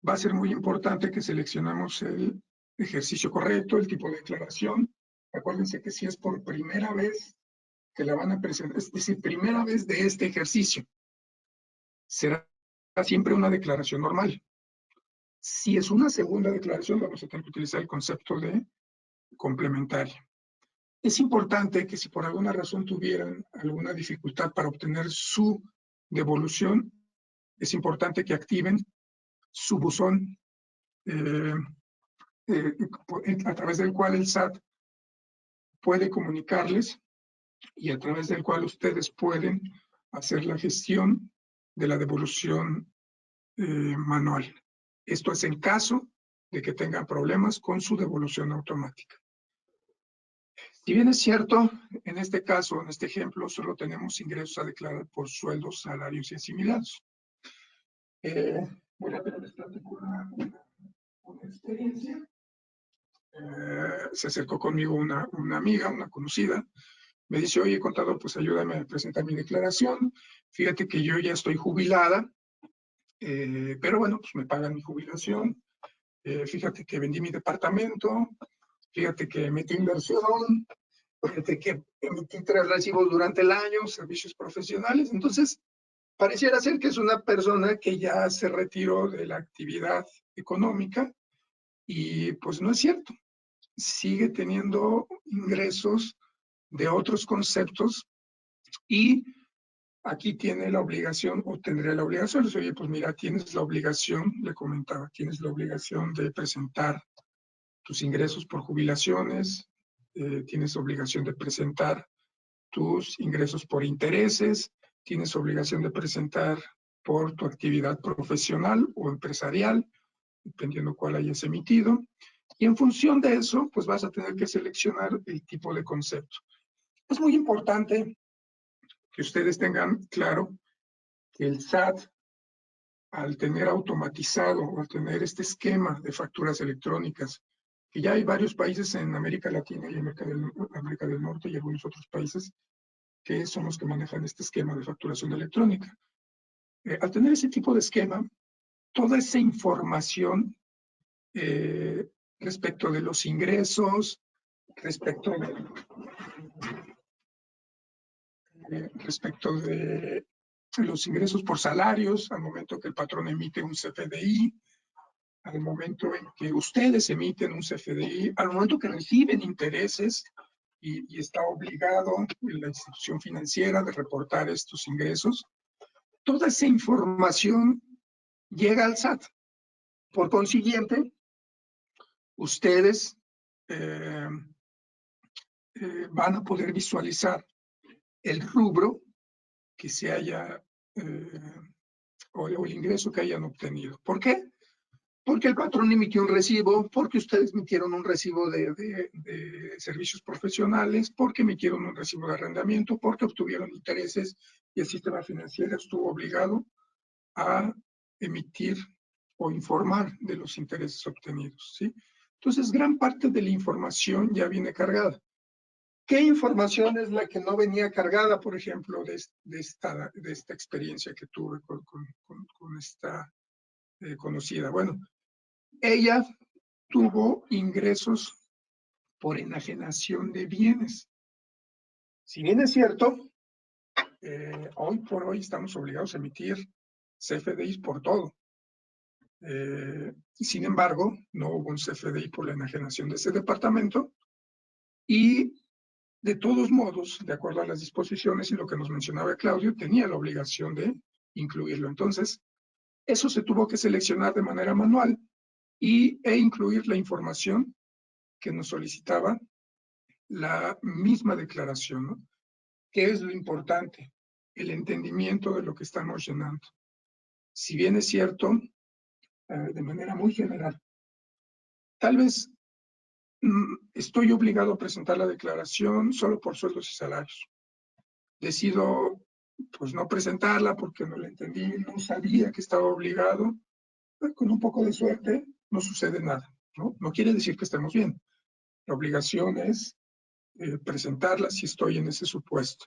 Speaker 1: va a ser muy importante que seleccionemos el ejercicio correcto, el tipo de declaración. Acuérdense que si es por primera vez que la van a presentar, es decir, primera vez de este ejercicio, será siempre una declaración normal. Si es una segunda declaración, vamos a tener que utilizar el concepto de complementaria. Es importante que si por alguna razón tuvieran alguna dificultad para obtener su devolución, es importante que activen su buzón a través del cual el SAT puede comunicarles y a través del cual ustedes pueden hacer la gestión de la devolución manual. Esto es en caso de que tengan problemas con su devolución automática. Si bien es cierto, en este caso, en este ejemplo, solo tenemos ingresos a declarar por sueldos, salarios y asimilados. Voy a les platico una experiencia. Se acercó conmigo una amiga, una conocida. Me dice, oye, contador, pues ayúdame a presentar mi declaración. Fíjate que yo ya estoy jubilada, pero bueno, pues me pagan mi jubilación. Fíjate que vendí mi departamento. Fíjate que metí inversión. Fíjate que emití 3 recibos durante el año, servicios profesionales. Entonces, pareciera ser que es una persona que ya se retiró de la actividad económica y pues no es cierto. Sigue teniendo ingresos de otros conceptos y aquí tiene la obligación o tendría la obligación. Les oye, pues mira, tienes la obligación, le comentaba, tienes la obligación de presentar tus ingresos por jubilaciones, tienes obligación de presentar tus ingresos por intereses, tienes obligación de presentar por tu actividad profesional o empresarial, dependiendo cuál hayas emitido. Y en función de eso, pues vas a tener que seleccionar el tipo de concepto. Es muy importante que ustedes tengan claro que el SAT, al tener automatizado o al tener este esquema de facturas electrónicas, que ya hay varios países en América Latina y América del Norte y algunos otros países que son los que manejan este esquema de facturación electrónica. Al tener ese tipo de esquema, toda esa información respecto de los ingresos, respecto de los ingresos por salarios, al momento que el patrón emite un CFDI, al momento en que ustedes emiten un CFDI, al momento que reciben intereses y está obligado la institución financiera de reportar estos ingresos, toda esa información llega al SAT. Por consiguiente, ustedes van a poder visualizar el rubro que se haya o el ingreso que hayan obtenido. ¿Por qué? Porque el patrón emitió un recibo, porque ustedes emitieron un recibo de servicios profesionales, porque emitieron un recibo de arrendamiento, porque obtuvieron intereses y el sistema financiero estuvo obligado a emitir o informar de los intereses obtenidos, ¿sí? Entonces, gran parte de la información ya viene cargada. ¿Qué información es la que no venía cargada, por ejemplo, de esta experiencia que tuve con esta conocida? Bueno, ella tuvo ingresos por enajenación de bienes. Si bien es cierto, hoy por hoy estamos obligados a emitir CFDIs por todo. Sin embargo, no hubo un CFDI por la enajenación de ese departamento y de todos modos, de acuerdo a las disposiciones y lo que nos mencionaba Claudio, tenía la obligación de incluirlo. Entonces, eso se tuvo que seleccionar de manera manual e incluir la información que nos solicitaba la misma declaración, ¿no? ¿Qué es lo importante? el entendimiento de lo que estamos llenando. Si bien es cierto, de manera muy general, tal vez estoy obligado a presentar la declaración solo por sueldos y salarios. Decido pues no presentarla porque no la entendí, no sabía que estaba obligado. Con un poco de suerte no sucede nada, ¿no? No quiere decir que estemos bien. La obligación es presentarla si estoy en ese supuesto.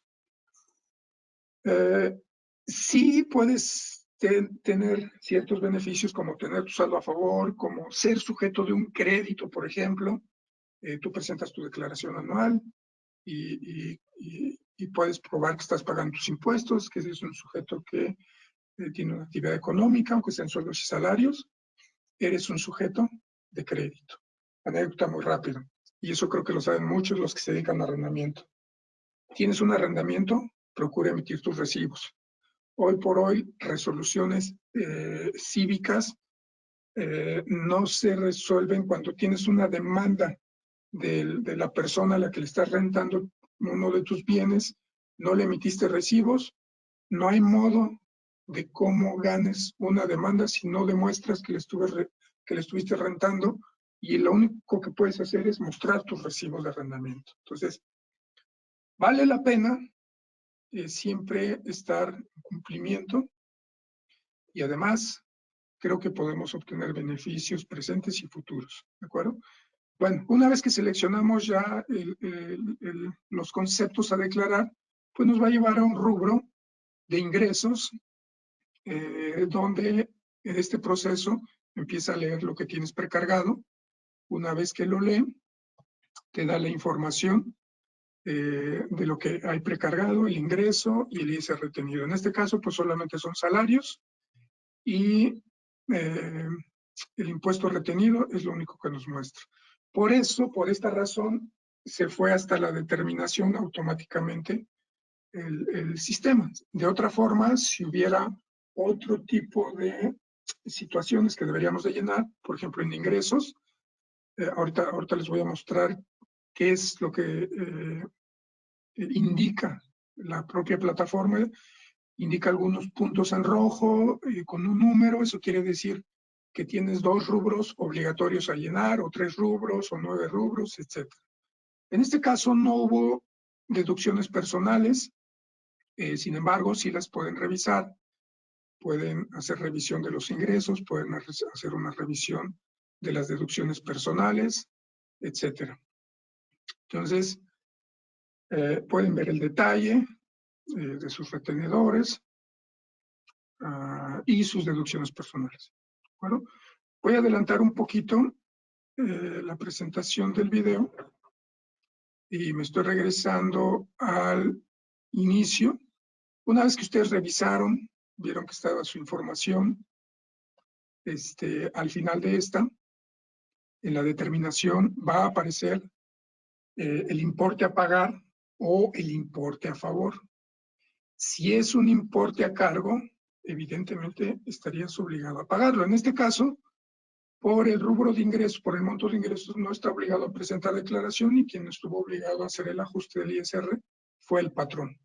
Speaker 1: Sí puedes tener ciertos beneficios como tener tu saldo a favor, como ser sujeto de un crédito, por ejemplo. Tú presentas tu declaración anual y puedes probar que estás pagando tus impuestos, que eres un sujeto que tiene una actividad económica, aunque sean sueldos y salarios. Eres un sujeto de crédito. Anécdota muy rápido. Y eso creo que lo saben muchos los que se dedican al arrendamiento. Tienes un arrendamiento, procura emitir tus recibos. Hoy por hoy, resoluciones cívicas no se resuelven cuando tienes una demanda de la persona a la que le estás rentando uno de tus bienes, no le emitiste recibos, no hay modo de cómo ganes una demanda si no demuestras que le estuviste rentando, y lo único que puedes hacer es mostrar tus recibos de arrendamiento. Entonces, vale la pena siempre estar en cumplimiento, y además creo que podemos obtener beneficios presentes y futuros, ¿de acuerdo? Bueno, una vez que seleccionamos ya los conceptos a declarar, pues nos va a llevar a un rubro de ingresos, donde en este proceso empieza a leer lo que tienes precargado. Una vez que lo lee, te da la información de lo que hay precargado, el ingreso y el ISR retenido. En este caso, pues solamente son salarios, y el impuesto retenido es lo único que nos muestra. Por eso, por esta razón, se fue hasta la determinación automáticamente el sistema. De otra forma, si hubiera otro tipo de situaciones que deberíamos de llenar, por ejemplo, en ingresos, ahorita les voy a mostrar qué es lo que indica la propia plataforma. Indica algunos puntos en rojo con un número. Eso quiere decir que tienes 2 rubros obligatorios a llenar, o 3 rubros, o 9 rubros, etc. En este caso no hubo deducciones personales, sin embargo, sí las pueden revisar, pueden hacer revisión de los ingresos, pueden hacer una revisión de las deducciones personales, etc. Entonces, pueden ver el detalle de sus retenedores y sus deducciones personales. Bueno, voy a adelantar un poquito la presentación del video y me estoy regresando al inicio. Una vez que ustedes revisaron, vieron que estaba su información, al final de esta, en la determinación va a aparecer el importe a pagar o el importe a favor. Si es un importe a cargo, evidentemente estarías obligado a pagarlo. En este caso, por el rubro de ingresos, por el monto de ingresos, no está obligado a presentar declaración, y quien estuvo obligado a hacer el ajuste del ISR fue el patrón.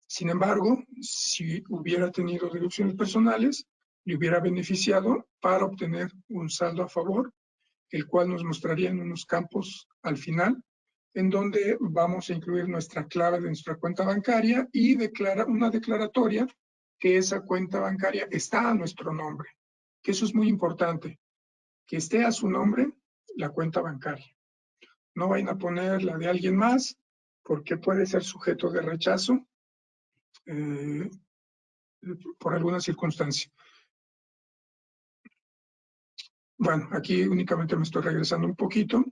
Speaker 1: Sin embargo, si hubiera tenido deducciones personales, le hubiera beneficiado para obtener un saldo a favor, el cual nos mostraría en unos campos al final, en donde vamos a incluir nuestra clave de nuestra cuenta bancaria y una declaratoria que esa cuenta bancaria está a nuestro nombre, que eso es muy importante, que esté a su nombre la cuenta bancaria. No vayan a poner la de alguien más, porque puede ser sujeto de rechazo por alguna circunstancia. Bueno, aquí únicamente me estoy regresando un poquito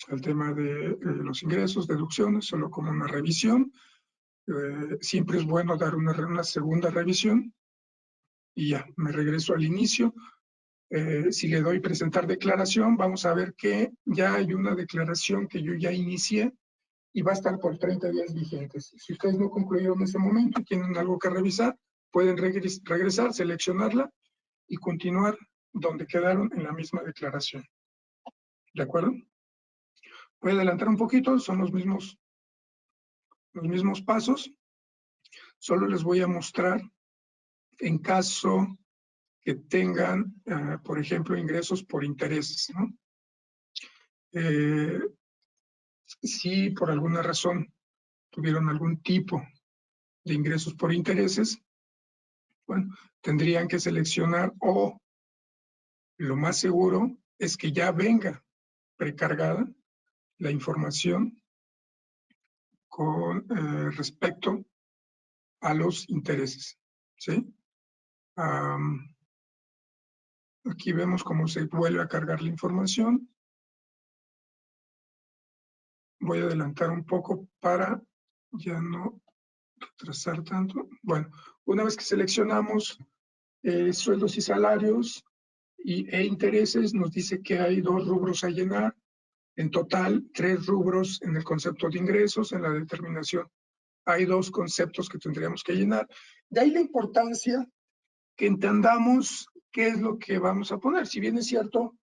Speaker 1: al tema de los ingresos, deducciones, solo como una revisión. Siempre es bueno dar una segunda revisión, y ya, me regreso al inicio. Si le doy presentar declaración, vamos a ver que ya hay una declaración que yo ya inicié y va a estar por 30 días vigentes. Si ustedes no concluyeron en ese momento y tienen algo que revisar, pueden regresar, seleccionarla y continuar donde quedaron en la misma declaración. ¿De acuerdo? Voy a adelantar un poquito, son los mismos pasos. Solo les voy a mostrar en caso que tengan, por ejemplo, ingresos por intereses, ¿no? Si por alguna razón tuvieron algún tipo de ingresos por intereses, bueno, tendrían que seleccionar, o lo más seguro es que ya venga precargada la información con respecto a los intereses, ¿sí? Aquí vemos cómo se vuelve a cargar la información. Voy a adelantar un poco para ya no retrasar tanto. Bueno, una vez que seleccionamos sueldos y salarios e intereses, nos dice que hay 2 rubros a llenar. En total, 3 rubros en el concepto de ingresos. En la determinación hay 2 conceptos que tendríamos que llenar. De ahí la importancia que entendamos qué es lo que vamos a poner. Si bien es cierto,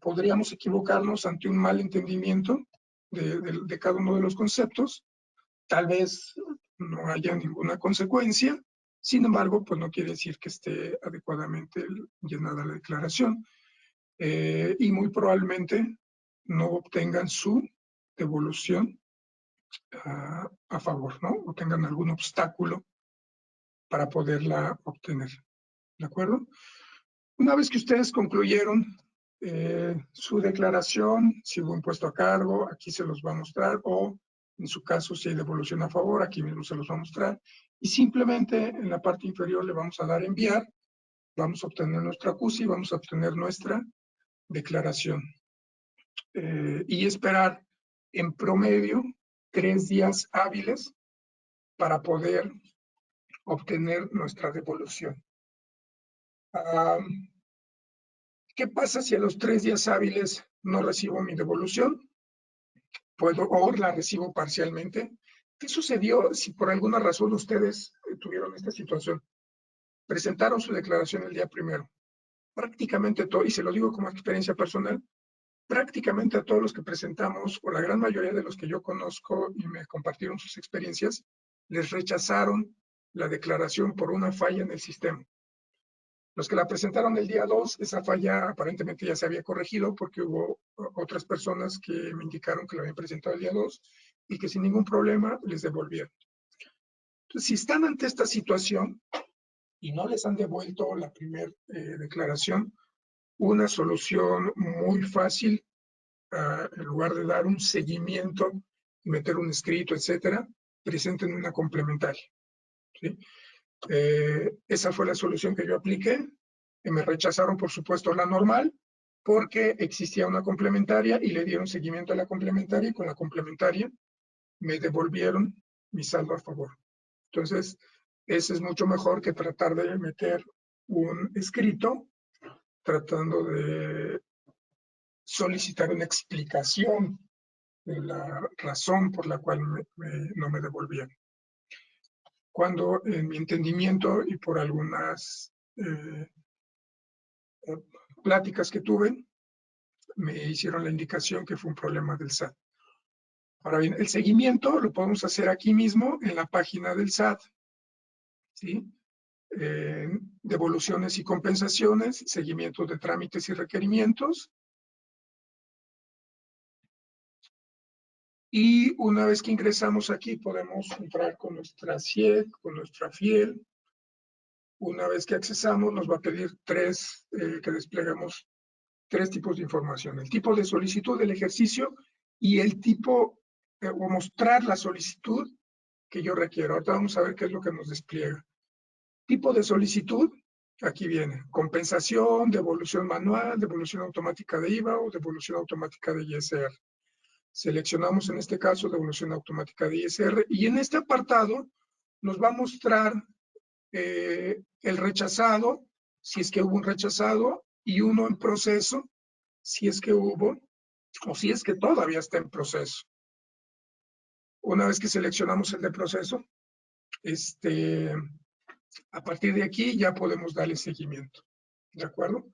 Speaker 1: podríamos equivocarnos ante un mal entendimiento de cada uno de los conceptos. Tal vez no haya ninguna consecuencia. Sin embargo, pues no quiere decir que esté adecuadamente llenada la declaración. Y muy probablemente no obtengan su devolución a favor, ¿no? O tengan algún obstáculo para poderla obtener. ¿De acuerdo? Una vez que ustedes concluyeron su declaración, si hubo impuesto a cargo, aquí se los va a mostrar, o en su caso, si hay devolución a favor, aquí mismo se los va a mostrar. Y simplemente en la parte inferior le vamos a dar enviar, vamos a obtener nuestra CUSI, vamos a obtener nuestra declaración. Y esperar en promedio 3 días hábiles para poder obtener nuestra devolución. ¿Qué pasa si a los 3 días hábiles no recibo mi devolución? O la recibo parcialmente. ¿Qué sucedió si por alguna razón ustedes tuvieron esta situación? Presentaron su declaración el día primero. Prácticamente todo, y se lo digo como experiencia personal, prácticamente a todos los que presentamos, o la gran mayoría de los que yo conozco y me compartieron sus experiencias, les rechazaron la declaración por una falla en el sistema. Los que la presentaron el día 2, esa falla aparentemente ya se había corregido porque hubo otras personas que me indicaron que la habían presentado el día 2 y que sin ningún problema les devolvieron. Entonces, si están ante esta situación y no les han devuelto la primera declaración, una solución muy fácil, en lugar de dar un seguimiento, meter un escrito, etcétera, presenten una complementaria, ¿sí? Esa fue la solución que yo apliqué. Me rechazaron, por supuesto, la normal, porque existía una complementaria y le dieron seguimiento a la complementaria, y con la complementaria me devolvieron mi saldo a favor. Entonces, ese es mucho mejor que tratar de meter un escrito tratando de solicitar una explicación de la razón por la cual no me devolvían. Cuando en mi entendimiento y por algunas pláticas que tuve, me hicieron la indicación que fue un problema del SAT. Ahora bien, el seguimiento lo podemos hacer aquí mismo en la página del SAT, ¿sí? Devoluciones y compensaciones, seguimiento de trámites y requerimientos. Y una vez que ingresamos aquí, podemos entrar con nuestra CIEC, con nuestra FIEL. Una vez que accesamos, nos va a pedir que desplegamos 3 tipos de información. El tipo de solicitud del ejercicio y el tipo, o mostrar la solicitud que yo requiero. Ahorita vamos a ver qué es lo que nos despliega. Tipo de solicitud, aquí viene. Compensación, devolución manual, devolución automática de IVA o devolución automática de ISR. Seleccionamos en este caso devolución automática de ISR y en este apartado nos va a mostrar el rechazado, si es que hubo un rechazado, y uno en proceso, si es que hubo, o si es que todavía está en proceso. Una vez que seleccionamos el de proceso, a partir de aquí ya podemos darle seguimiento. ¿De acuerdo?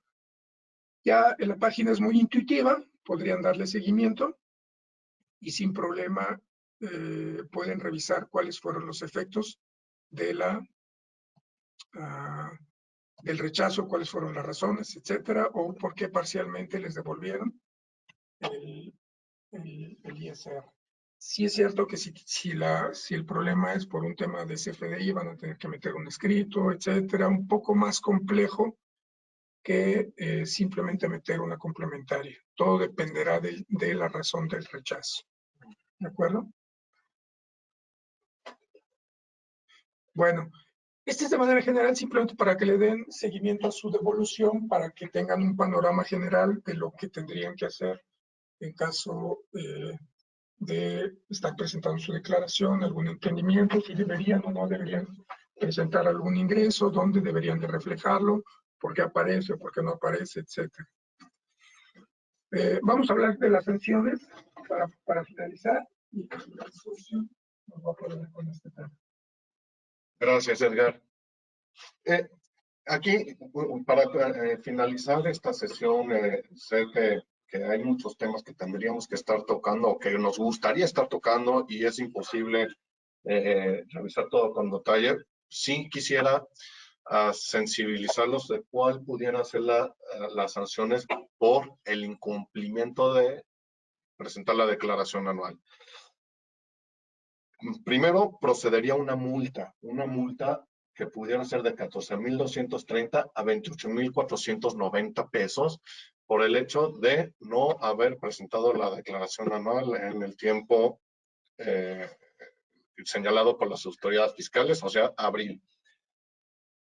Speaker 1: Ya en la página es muy intuitiva, podrían darle seguimiento y sin problema pueden revisar cuáles fueron los efectos del rechazo, cuáles fueron las razones, etcétera, o por qué parcialmente les devolvieron el ISR. Sí es cierto que si el problema es por un tema de CFDI, van a tener que meter un escrito, etcétera, un poco más complejo que simplemente meter una complementaria. Todo dependerá de la razón del rechazo. ¿De acuerdo? Bueno, este es de manera general simplemente para que le den seguimiento a su devolución, para que tengan un panorama general de lo que tendrían que hacer en caso de estar presentando su declaración, algún emprendimiento, si deberían o no deberían presentar algún ingreso, dónde deberían de reflejarlo, por qué aparece o por qué no aparece, etcétera. Vamos a hablar de las sanciones para finalizar y el socio nos va a poner con este tema.
Speaker 3: Gracias, Edgar. Aquí, para finalizar esta sesión, sé que hay muchos temas que tendríamos que estar tocando o que nos gustaría estar tocando y es imposible revisar todo con detalle. Sí quisiera sensibilizarlos de cuál pudieran ser las sanciones por el incumplimiento de presentar la declaración anual. Primero procedería una multa que pudiera ser de 14,230 a 28,490 pesos por el hecho de no haber presentado la declaración anual en el tiempo señalado por las autoridades fiscales, o sea, abril.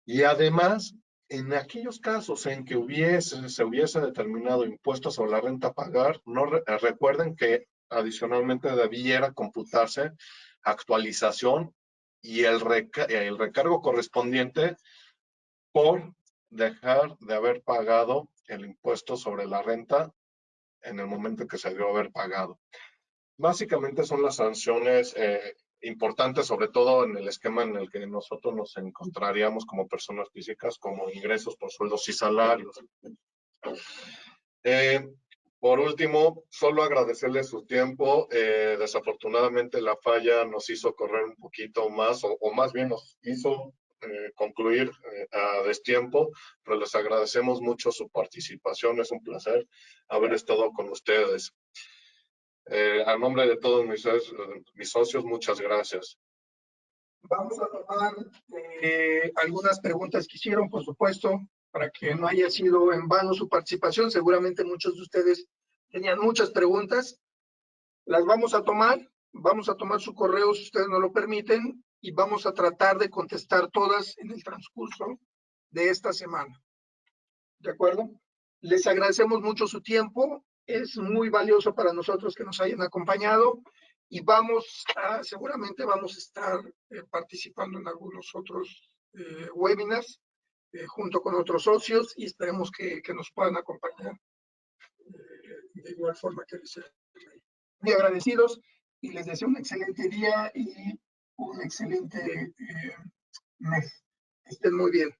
Speaker 3: Y además, en aquellos casos en que se hubiese determinado impuestos sobre la renta a pagar, recuerden que adicionalmente debiera computarse actualización y el recargo correspondiente por dejar de haber pagado el impuesto sobre la renta en el momento que se debió haber pagado. Básicamente son las sanciones importantes, sobre todo en el esquema en el que nosotros nos encontraríamos como personas físicas, como ingresos por sueldos y salarios. Por último, solo agradecerles su tiempo. Desafortunadamente la falla nos hizo correr un poquito más, o más bien nos hizo concluir a destiempo, pero les agradecemos mucho su participación. Es un placer haber estado con ustedes. A nombre de todos mis socios, muchas gracias.
Speaker 1: Vamos a tomar algunas preguntas que hicieron, por supuesto, para que no haya sido en vano su participación. Seguramente muchos de ustedes tenían muchas preguntas. Las vamos a tomar su correo si ustedes nos lo permiten y vamos a tratar de contestar todas en el transcurso de esta semana. ¿De acuerdo? Les agradecemos mucho su tiempo. Es muy valioso para nosotros que nos hayan acompañado y seguramente vamos a estar participando en algunos otros webinars junto con otros socios y esperemos que nos puedan acompañar de igual forma que les muy agradecidos y les deseo un excelente día y un excelente mes. Estén muy bien.